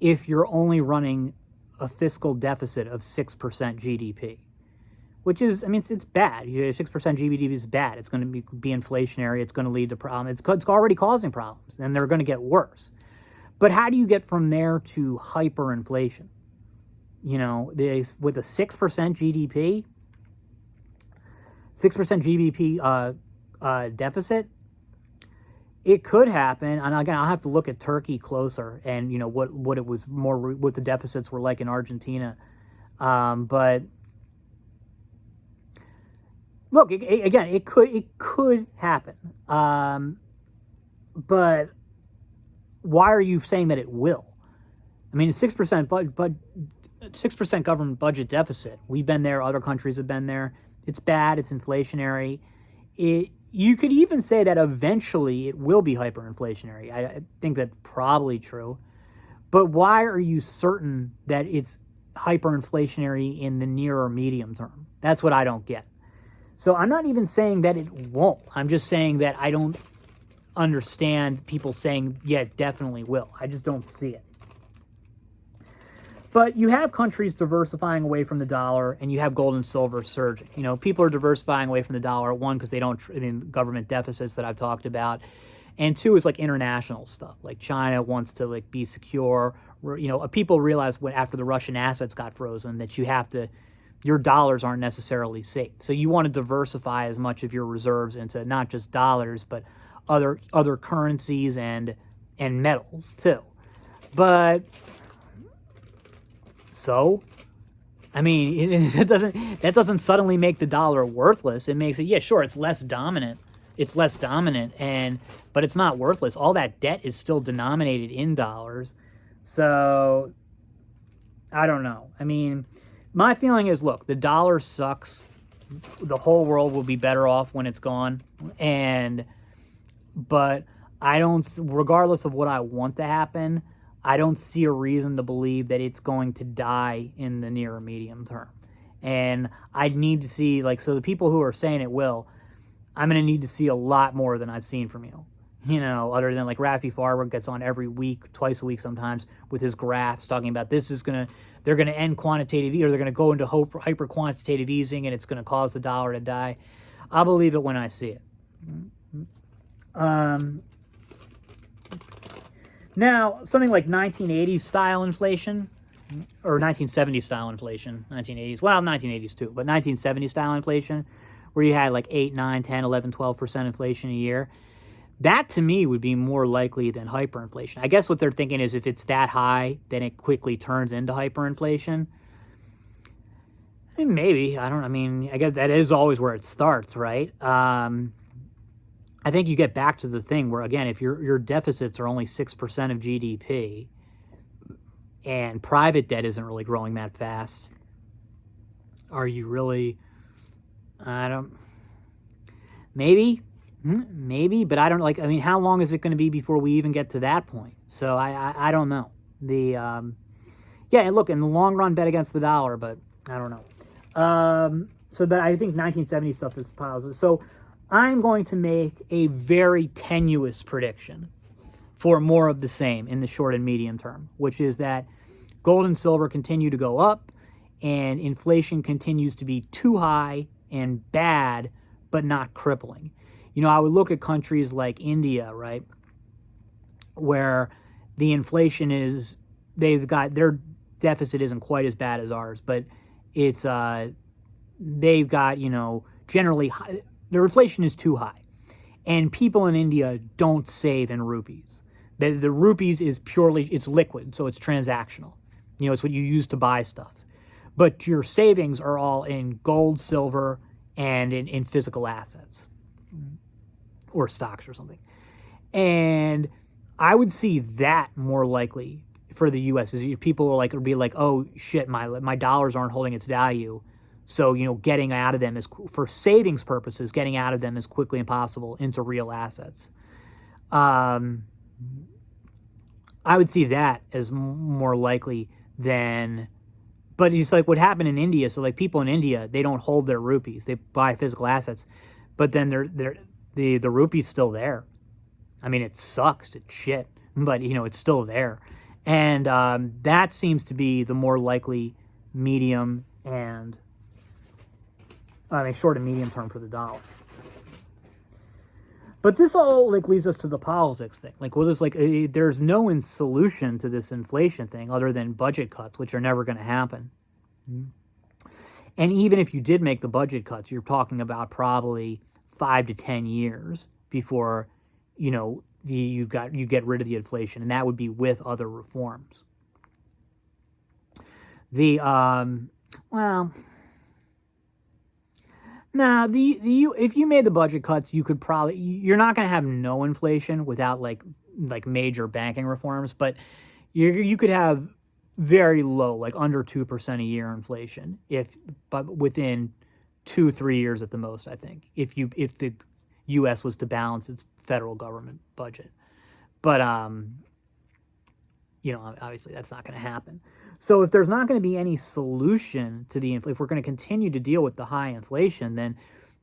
if you're only running a fiscal deficit of 6% GDP? Which is, I mean, it's bad. 6% GDP is bad. It's going to be inflationary. It's going to lead to problems. It's already causing problems, and they're going to get worse. But how do you get from there to hyperinflation? With a 6% GDP, 6% GDP deficit, it could happen. And again, I'll have to look at Turkey closer, and what it was more, what the deficits were like in Argentina. But look, again, it could happen. But why are you saying that it will? I mean, 6% government budget deficit. We've been there. Other countries have been there. It's bad. It's inflationary. You could even say that eventually it will be hyperinflationary. I think that's probably true. But why are you certain that it's hyperinflationary in the near or medium term? That's what I don't get. So I'm not even saying that it won't. I'm just saying that I don't understand people saying, yeah, it definitely will. I just don't see it. But you have countries diversifying away from the dollar, and you have gold and silver surging. People are diversifying away from the dollar, one, because they don't, government deficits that I've talked about, and two is like international stuff. Like China wants to like be secure. People realize after the Russian assets got frozen that your dollars aren't necessarily safe. So you want to diversify as much of your reserves into not just dollars, but other currencies and metals too. But so, I mean, that doesn't suddenly make the dollar worthless. It makes it, yeah, sure, it's less dominant. But it's not worthless. All that debt is still denominated in dollars. So I don't know. I mean, my feeling is, look, the dollar sucks. The whole world will be better off when it's gone. But I don't, regardless of what I want to happen, I don't see a reason to believe that it's going to die in the near or medium term. And I'd need to see, so the people who are saying it will, I'm going to need to see a lot more than I've seen from you. Other than like Rafi Farber gets on every week, twice a week sometimes, with his graphs talking about they're going to end quantitative, or they're going to go into hyper quantitative easing, and it's going to cause the dollar to die. I'll believe it when I see it. Now, something like 1980s style inflation, or 1970s style inflation, 1980s too, but 1970s style inflation, where you had like 8, 9, 10, 11, 12% inflation a year, that to me would be more likely than hyperinflation. I guess what they're thinking is if it's that high, then it quickly turns into hyperinflation. I mean, maybe. I guess that is always where it starts, right? I think you get back to the thing where, again, if your deficits are only 6% of GDP and private debt isn't really growing that fast, are you really, maybe, but I don't how long is it going to be before we even get to that point? So I don't know. And look, in the long run, bet against the dollar, but I don't know. So that I think 1970 stuff is positive. So I'm going to make a very tenuous prediction for more of the same in the short and medium term, which is that gold and silver continue to go up and inflation continues to be too high and bad, but not crippling. I would look at countries like India, right, where the inflation is, they've got, their deficit isn't quite as bad as ours, but it's, they've got, generally, their inflation is too high. And people in India don't save in rupees. The rupees is purely, it's liquid, so it's transactional. It's what you use to buy stuff. But your savings are all in gold, silver, and in physical assets or stocks or something. And I would see that more likely for the U.S. is people are would be like, oh shit, my dollars aren't holding its value. So, getting out of them for savings purposes, getting out of them as quickly as possible into real assets. I would see that as more likely than, but it's like what happened in India. So people in India, they don't hold their rupees. They buy physical assets, but then the rupee's still there. I mean, it sucks. It's shit, but it's still there. And that seems to be the more likely medium and short and medium term for the dollar. But this all leads us to the politics thing. There's no solution to this inflation thing other than budget cuts, which are never going to happen. And even if you did make the budget cuts, you're talking about probably 5 to 10 years before, you get rid of the inflation, and that would be with other reforms. If you made the budget cuts, you're not going to have no inflation without major banking reforms, but you could have very low, under 2% a year inflation, but within 2-3 years at the most, I think, if the U.S. was to balance its federal government budget. But obviously that's not going to happen. So if there's not going to be any solution to if we're going to continue to deal with the high inflation, then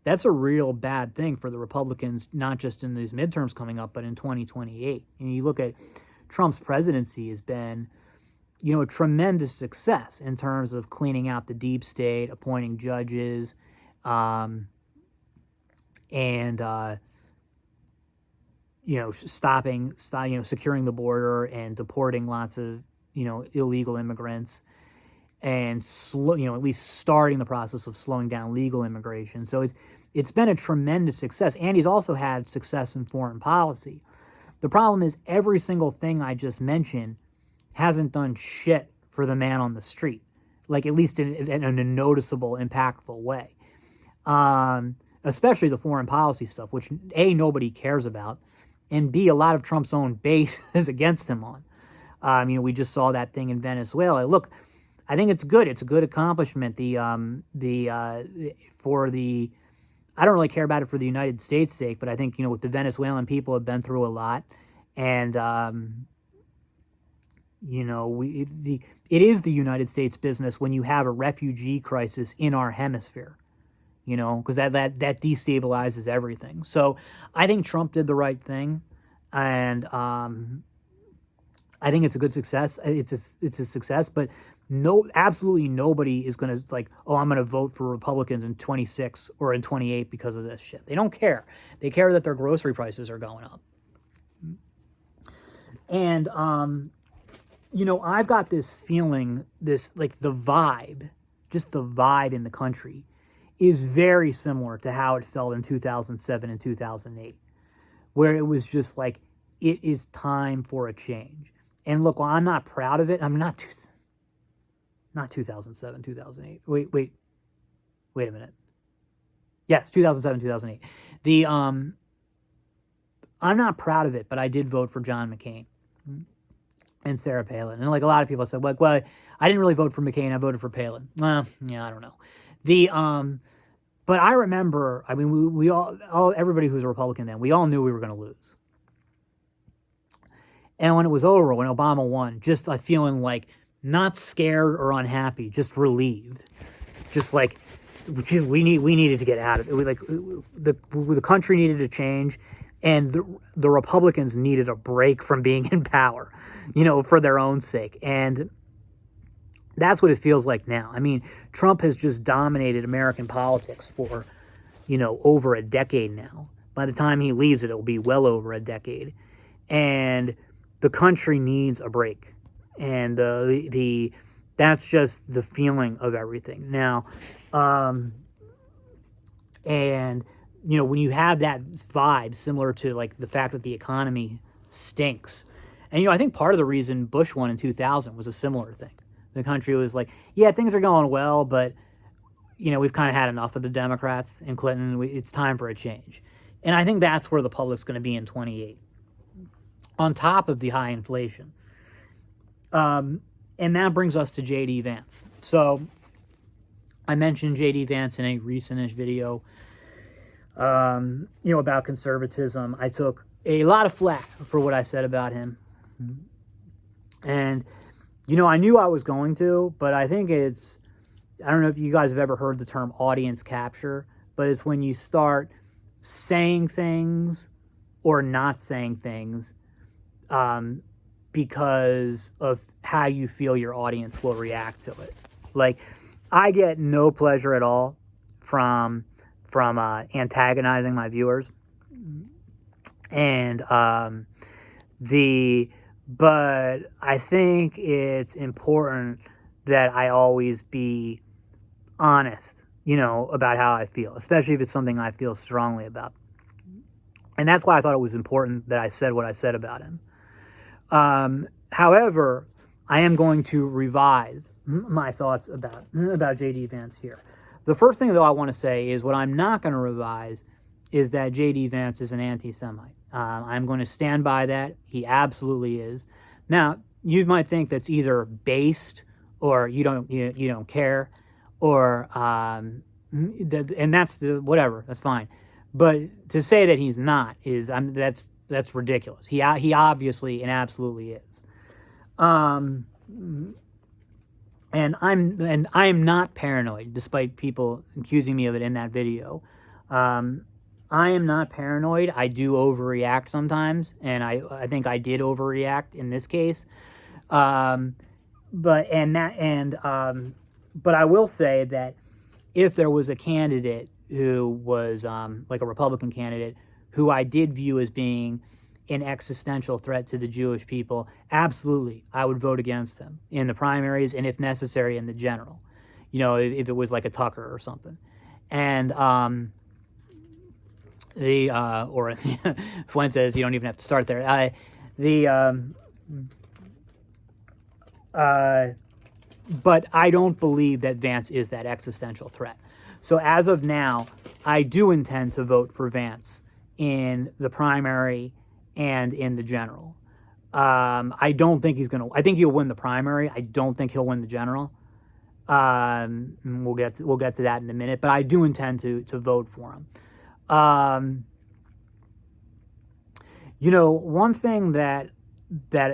that's a real bad thing for the Republicans, not just in these midterms coming up, but in 2028. And you look at Trump's presidency has been, a tremendous success in terms of cleaning out the deep state, appointing judges, and securing the border and deporting lots of, illegal immigrants, and at least starting the process of slowing down legal immigration. So it's been a tremendous success, and he's also had success in foreign policy. The problem is every single thing I just mentioned hasn't done shit for the man on the street, at least in a noticeable, impactful way. Especially the foreign policy stuff, which A, nobody cares about, and B, a lot of Trump's own base is against him on. We just saw that thing in Venezuela. Look, I think it's good. It's a good accomplishment. I don't really care about it for the United States' sake, but I think, with the Venezuelan people have been through a lot, and it is the United States business when you have a refugee crisis in our hemisphere. Because that destabilizes everything. So I think Trump did the right thing, and I think it's a good success. It's a success, but absolutely nobody is going to I'm going to vote for Republicans in 26 or in 28 because of this shit. They don't care. They care that their grocery prices are going up. And I've got this feeling, the vibe, just the vibe in the country is very similar to how it felt in 2007 and 2008, where it was just it is time for a change. And look, while I'm not proud of it, I'm not 2007, 2008. Wait a minute. Yes, 2007, 2008. I'm not proud of it, but I did vote for John McCain and Sarah Palin. And a lot of people said, well, I didn't really vote for McCain, I voted for Palin. Well, yeah, I don't know. But I remember, we all everybody who's a Republican then, we all knew we were going to lose. And when it was over, when Obama won, just feeling not scared or unhappy, just relieved. Just we needed to get out of it. The country needed to change, And the Republicans needed a break from being in power, for their own sake. And that's what it feels like now. I mean, Trump has just dominated American politics for, over a decade now. By the time he leaves it will be well over a decade. And the country needs a break. And that's just the feeling of everything. Now, and, when you have that vibe similar to like the fact that the economy stinks. And, I think part of the reason Bush won in 2000 was a similar thing. The country was like, yeah, things are going well, but, we've kind of had enough of the Democrats and Clinton. It's time for a change. And I think that's where the public's going to be in 28, on top of the high inflation. And that brings us to J.D. Vance. So I mentioned J.D. Vance in a recent-ish video, about conservatism. I took a lot of flack for what I said about him. And, I knew I was going to, but I think I don't know if you guys have ever heard the term audience capture, but it's when you start saying things or not saying things because of how you feel your audience will react to it. Like, I get no pleasure at all from antagonizing my viewers. And but I think it's important that I always be honest, about how I feel, especially if it's something I feel strongly about. And that's why I thought it was important that I said what I said about him. However, I am going to revise my thoughts about J.D. Vance here. The first thing, though, I want to say is what I'm not going to revise is that J.D. Vance is an anti-Semite. I'm going to stand by that. He absolutely is. Now, you might think that's either based or you don't care, or and that's whatever. That's fine. But to say that he's not that's ridiculous. He obviously and absolutely is. And I am not paranoid, despite people accusing me of it in that video. I am not paranoid. I do overreact sometimes, and I think I did overreact in this case. But I will say that if there was a candidate who was like a Republican candidate who I did view as being an existential threat to the Jewish people, absolutely, I would vote against him in the primaries and, if necessary, in the general. If it was like a Tucker or something. And or Fuentes, you don't even have to start there. But I don't believe that Vance is that existential threat. So as of now, I do intend to vote for Vance in the primary and in the general. I don't think he's going to. I think he'll win the primary. I don't think he'll win the general. We'll get to that in a minute. But I do intend to vote for him. One thing that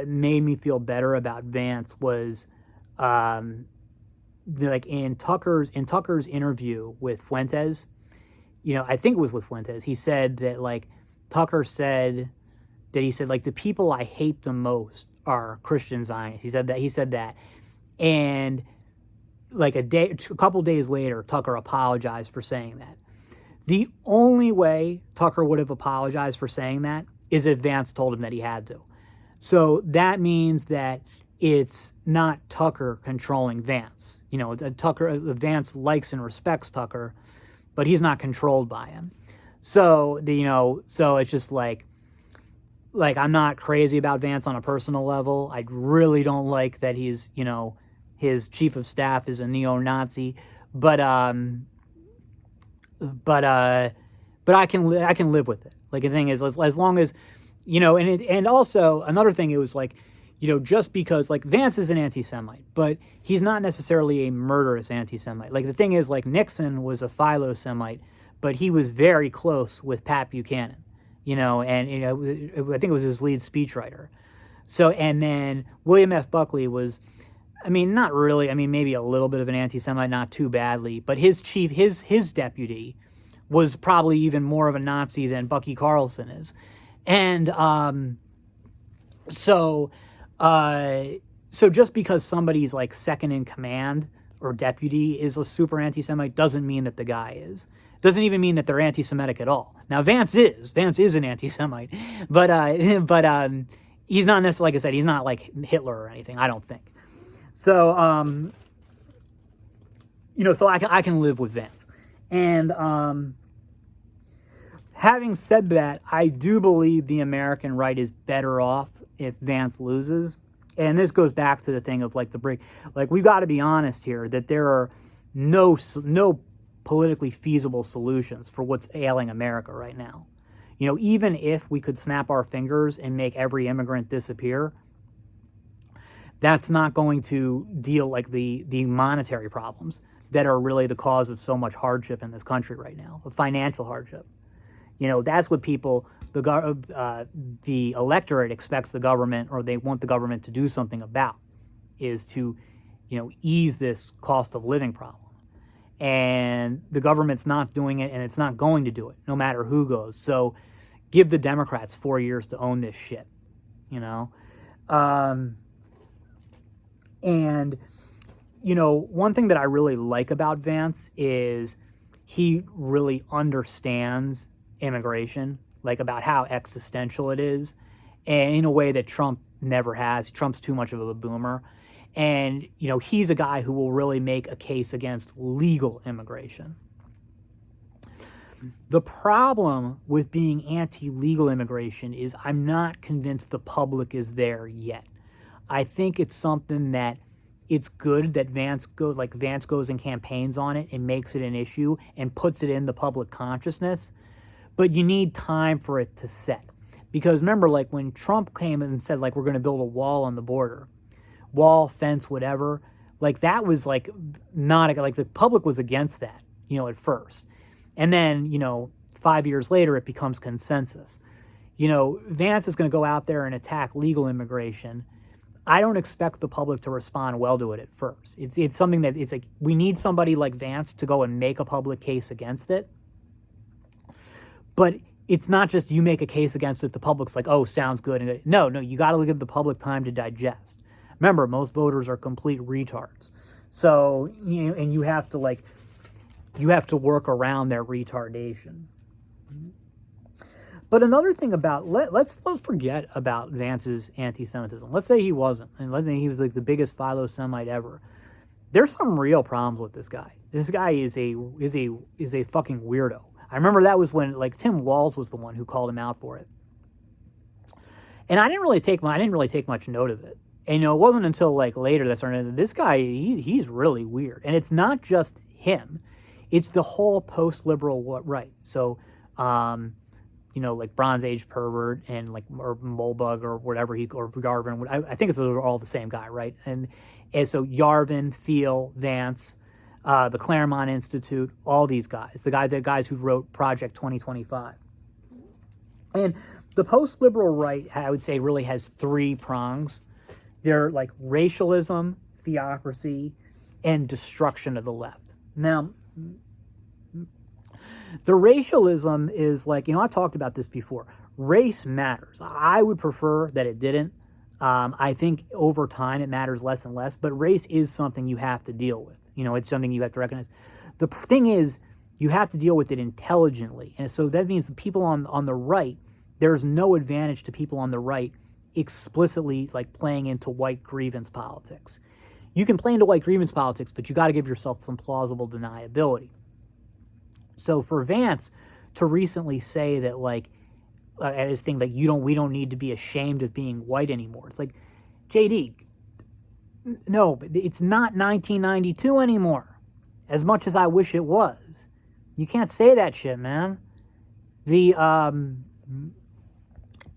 made me feel better about Vance was, like in Tucker's interview with Fuentes, I think it was with Fuentes. He said that like Tucker said that the people I hate the most are Christian Zionists. He said that, and like a couple days later, Tucker apologized for saying that. The only way Tucker would have apologized for saying that is if Vance told him that he had to. So that means that it's not Tucker controlling Vance. Vance likes and respects Tucker, but he's not controlled by him. So so it's just like I'm not crazy about Vance on a personal level. I really don't like that he's his chief of staff is a neo-Nazi, but I can live with it. Like the thing is, as long as and also another thing, it was like, just because like Vance is an anti-Semite, but he's not necessarily a murderous anti-Semite. Like the thing is, like Nixon was a philo-Semite, but he was very close with Pat Buchanan, and I think it was his lead speechwriter. So, and then William F. Buckley was, not really, maybe a little bit of an anti-Semite, not too badly, but his deputy was probably even more of a Nazi than Bucky Carlson is. And so just because somebody's like second in command or deputy is a super anti-Semite doesn't mean that the guy is. Doesn't even mean that they're anti-Semitic at all. Now Vance is an anti-Semite, but he's not necessarily, like I said, he's not like Hitler or anything. I don't think. So so I can live with Vance. And having said that, I do believe the American right is better off if Vance loses. And this goes back to the thing of like the break. Like, we've got to be honest here that there are no politically feasible solutions for what's ailing America right now. Even if we could snap our fingers and make every immigrant disappear, that's not going to deal like the monetary problems that are really the cause of so much hardship in this country right now, of financial hardship. That's what people, the electorate expects the government, or they want the government to do something about, is to, ease this cost of living problem. And the government's not doing it, and it's not going to do it, no matter who goes. So give the Democrats 4 years to own this shit, And, one thing that I really like about Vance is he really understands immigration, like about how existential it is, and in a way that Trump never has. Trump's too much of a boomer. And, he's a guy who will really make a case against legal immigration. The problem with being anti-legal immigration is I'm not convinced the public is there yet. I think it's something that it's good that Vance goes and campaigns on it and makes it an issue and puts it in the public consciousness. But you need time for it to set. Because remember, like when Trump came and said, like, we're going to build a wall on the border, wall, fence, whatever, like that was like not, like the public was against that, at first. And then, 5 years later, it becomes consensus. Vance is going to go out there and attack legal immigration. I don't expect the public to respond well to it at first. It's something that it's like, we need somebody like Vance to go and make a public case against it. But it's not just you make a case against it, the public's like, oh, sounds good. No, you got to give the public time to digest. Remember, most voters are complete retards. So, and you have to work around their retardation. But another thing about, let's forget about Vance's anti-Semitism. Let's say he wasn't, and let's say he was like the biggest philo-Semite ever. There's some real problems with this guy. This guy is a fucking weirdo. I remember that was when like Tim Walz was the one who called him out for it, and I didn't really take much note of it. And it wasn't until like later that started. This guy, he's really weird, and it's not just him; it's the whole post-liberal right. So, like Bronze Age pervert and like or Molbug or whatever or Garvin. I think it's all the same guy, right? And so Yarvin, Thiel, Vance. The Claremont Institute, all these guys, the guys who wrote Project 2025. And the post-liberal right, I would say, really has three prongs. They're like racialism, theocracy, and destruction of the left. Now, the racialism is like, I've talked about this before. Race matters. I would prefer that it didn't. I think over time it matters less and less, but race is something you have to deal with. It's something you have to recognize. The thing is, you have to deal with it intelligently. And so that means the people on the right, there's no advantage to people on the right explicitly like playing into white grievance politics. You can play into white grievance politics, but you got to give yourself some plausible deniability. So for Vance to recently say that like, at his thing, like we don't need to be ashamed of being white anymore. It's like, JD, no, but it's not 1992 anymore. As much as I wish it was, you can't say that shit, man. The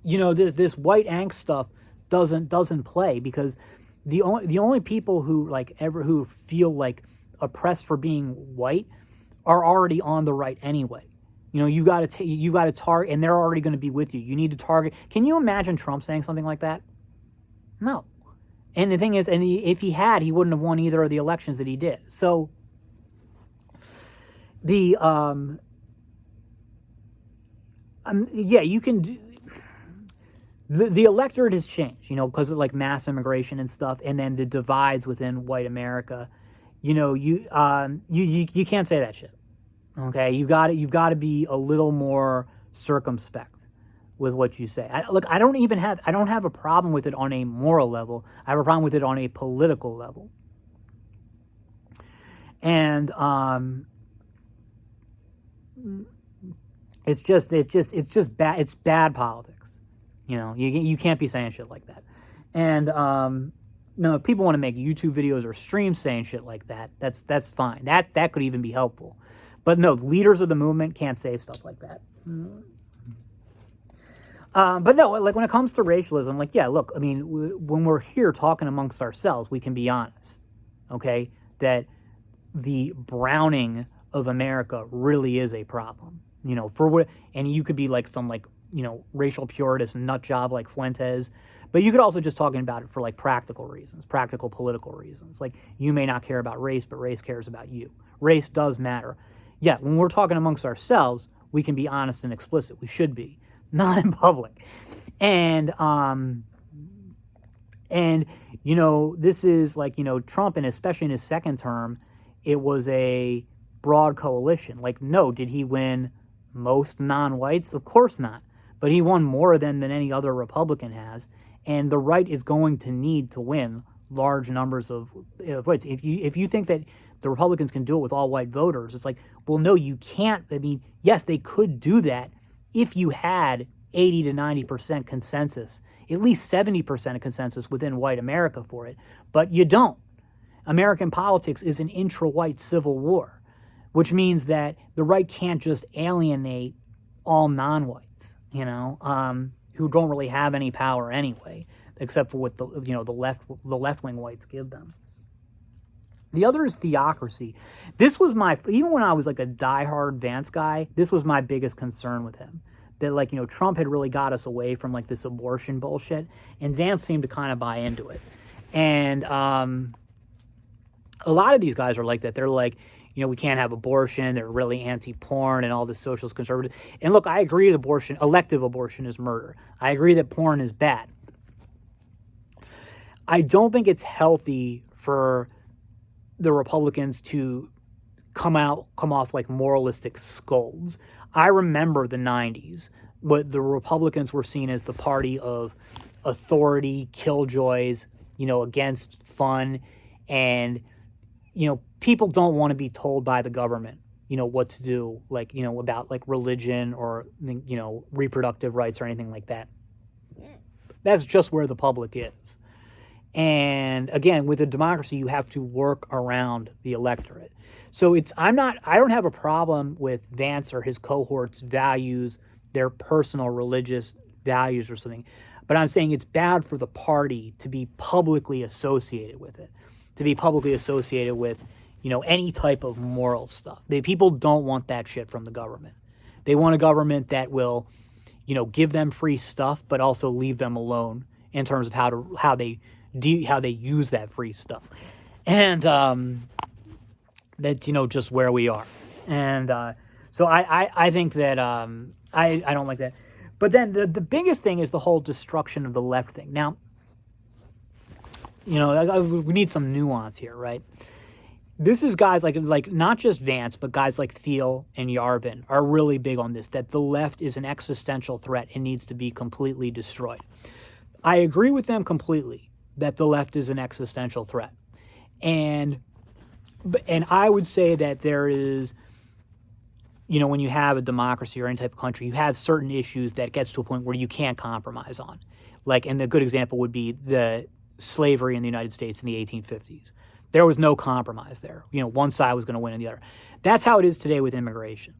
this white angst stuff doesn't play because the only people who feel like oppressed for being white are already on the right anyway. You got to target, and they're already going to be with you. You need to target. Can you imagine Trump saying something like that? No. And the thing is, if he had, he wouldn't have won either of the elections that he did. So you can do. the electorate has changed, because of like mass immigration and stuff, and then the divides within white America. You can't say that shit. Okay, you've got to be a little more circumspect with what you say. I don't have a problem with it on a moral level. I have a problem with it on a political level. And it's just bad. It's bad politics. You can't be saying shit like that. And no, if people want to make YouTube videos or streams saying shit like that, that's fine. That could even be helpful. But no, leaders of the movement can't say stuff like that. But no, like when it comes to racialism, like, yeah, look, I mean, when we're here talking amongst ourselves, we can be honest, okay, that the browning of America really is a problem, and you could be like some racial purist nut job like Fuentes, but you could also just talking about it for like practical reasons, practical political reasons. Like, you may not care about race, but race cares about you. Race does matter. Yeah, when we're talking amongst ourselves, we can be honest and explicit. We should be, not in public. And this is like, Trump, and especially in his second term, it was a broad coalition. Like, no, did he win most non-whites? Of course not. But he won more of them than any other Republican has. And the right is going to need to win large numbers of votes. If you think that the Republicans can do it with all white voters, it's like, well, no, you can't. I mean, yes, they could do that if you had 80 to 90% consensus, at least 70% of consensus within white America for it, but you don't. American politics is an intra-white civil war, which means that the right can't just alienate all non-whites, who don't really have any power anyway, except for what the left-wing whites give them. The other is theocracy. This was even when I was like a diehard Vance guy, this was my biggest concern with him. That Trump had really got us away from like this abortion bullshit, and Vance seemed to kind of buy into it. And a lot of these guys are like that. They're like, we can't have abortion. They're really anti-porn and all this socialist conservative. And look, I agree that elective abortion is murder. I agree that porn is bad. I don't think it's healthy for the Republicans to come off like moralistic scolds. I remember the 90s, but the Republicans were seen as the party of authority, killjoys, against fun, and people don't want to be told by the government, what to do, like, about like religion or, reproductive rights or anything like that. That's just where the public is. And again, with a democracy, you have to work around the electorate. So I don't have a problem with Vance or his cohorts' values, their personal religious values or something. But I'm saying it's bad for the party to be publicly associated with it, to be publicly associated with, any type of moral stuff. People don't want that shit from the government. They want a government that will, give them free stuff, but also leave them alone in terms of how they use that free stuff. And that's, just where we are. And so I think that I don't like that. But then the biggest thing is the whole destruction of the left thing. Now, we need some nuance here, right? This is guys like not just Vance, but guys like Thiel and Yarbin are really big on this, that the left is an existential threat and needs to be completely destroyed. I agree with them completely that the left is an existential threat. And I would say that there is, when you have a democracy or any type of country, you have certain issues that gets to a point where you can't compromise on. Like, and the good example would be the slavery in the United States in the 1850s. There was no compromise there. One side was going to win and the other. That's how it is today with immigration.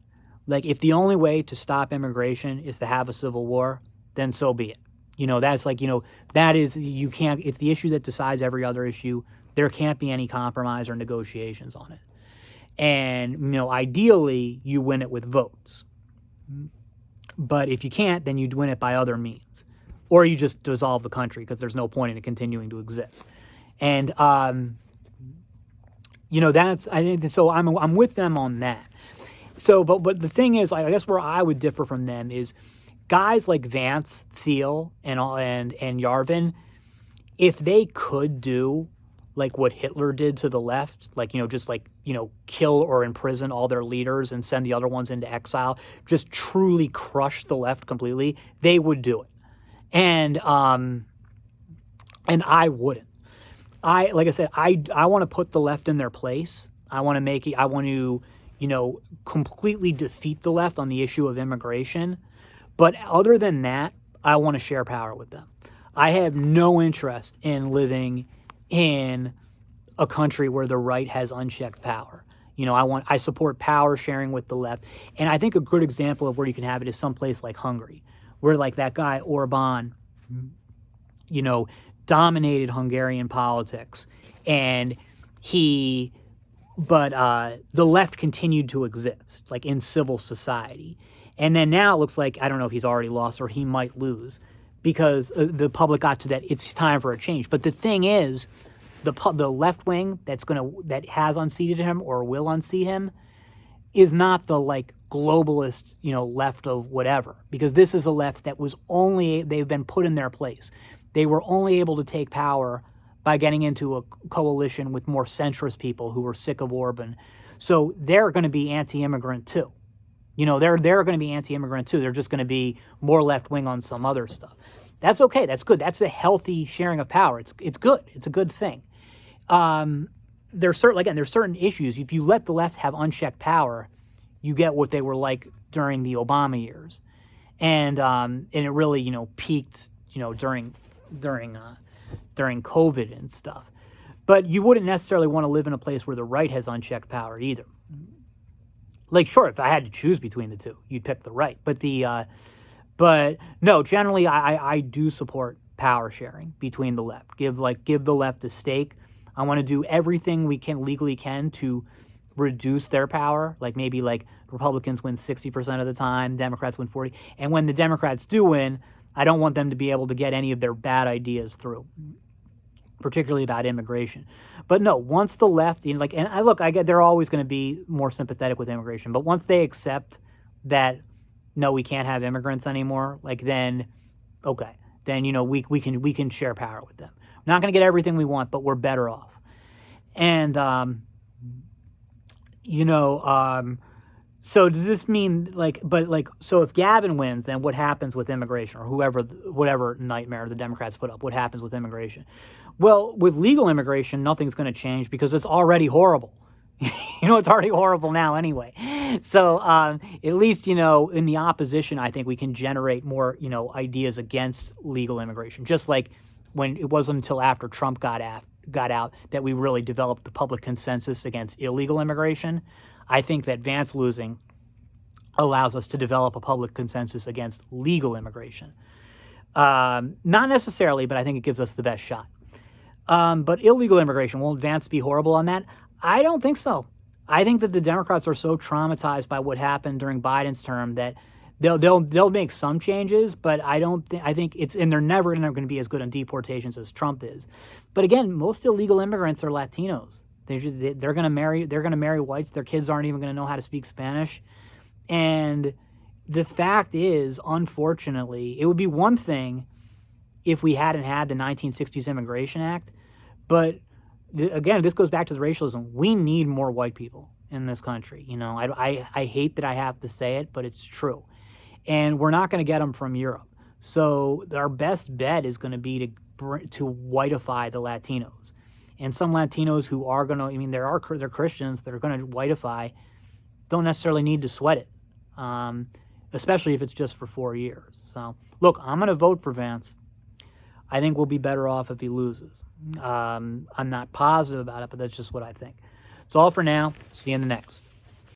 Like, if the only way to stop immigration is to have a civil war, then so be it. That's like, that is, you can't, it's the issue that decides every other issue. There can't be any compromise or negotiations on it. And, ideally, you win it with votes. But if you can't, then you'd win it by other means. Or you just dissolve the country because there's no point in it continuing to exist. And, that's, I think, so I'm with them on that. So, but the thing is, I guess where I would differ from them is guys like Vance, Thiel, and Yarvin, if they could do like what Hitler did to the left, like, just like, kill or imprison all their leaders and send the other ones into exile, just truly crush the left completely, they would do it. And I wouldn't. Like I said, I want to put the left in their place. I want to, completely defeat the left on the issue of immigration. But other than that, I want to share power with them. I have no interest in living in a country where the right has unchecked power. I support power sharing with the left. And I think a good example of where you can have it is someplace like Hungary, where like that guy Orban, dominated Hungarian politics, and the left continued to exist, like in civil society. And then now it looks like, I don't know if he's already lost or he might lose, because the public got to that it's time for a change. But the thing is, the left wing that has unseated him or will unseat him is not the like globalist, left of whatever, because this is a left that they've been put in their place. They were only able to take power by getting into a coalition with more centrist people who were sick of Orban. So they're going to be anti-immigrant too. They're going to be anti-immigrant too. They're just going to be more left-wing on some other stuff. That's okay. That's good. That's a healthy sharing of power. It's good. It's a good thing. There's certain issues. If you let the left have unchecked power, you get what they were like during the Obama years, and it really peaked during COVID and stuff. But you wouldn't necessarily want to live in a place where the right has unchecked power either. Like, sure, if I had to choose between the two, you'd pick the right. But no, generally I do support power sharing between the left. Give the left a stake. I want to do everything we legally can to reduce their power. Like maybe like Republicans win 60% of the time, Democrats win 40%. And when the Democrats do win, I don't want them to be able to get any of their bad ideas through, particularly about immigration. But no, once the left, I get they're always going to be more sympathetic with immigration. But once they accept that, no, we can't have immigrants anymore, then we can share power with them. We're not going to get everything we want, but we're better off. And so does this mean so if Gavin wins, then what happens with immigration, or whatever nightmare the Democrats put up? What happens with immigration? Well, with legal immigration, nothing's going to change because it's already horrible. It's already horrible now anyway. So at least, in the opposition, I think we can generate more, ideas against legal immigration. Just like when it wasn't until after Trump got out that we really developed the public consensus against illegal immigration. I think that Vance losing allows us to develop a public consensus against legal immigration. Not necessarily, but I think it gives us the best shot. But illegal immigration, will Vance be horrible on that? I don't think so. I think that the Democrats are so traumatized by what happened during Biden's term that they'll make some changes, but I think they're never going to be as good on deportations as Trump is. But again, most illegal immigrants are Latinos. They're going to marry whites. Their kids aren't even going to know how to speak Spanish. And the fact is, unfortunately, it would be one thing if we hadn't had the 1960s Immigration Act. But again, this goes back to the racialism. We need more white people in this country. I hate that I have to say it, but it's true. And we're not going to get them from Europe. So our best bet is going to be to whiteify the Latinos. And some Latinos who are going to, they're Christians that are going to whiteify, don't necessarily need to sweat it, especially if it's just for 4 years. So, look, I'm going to vote for Vance. I think we'll be better off if he loses. I'm not positive about it, but that's just what I think. That's all for now. See you in the next.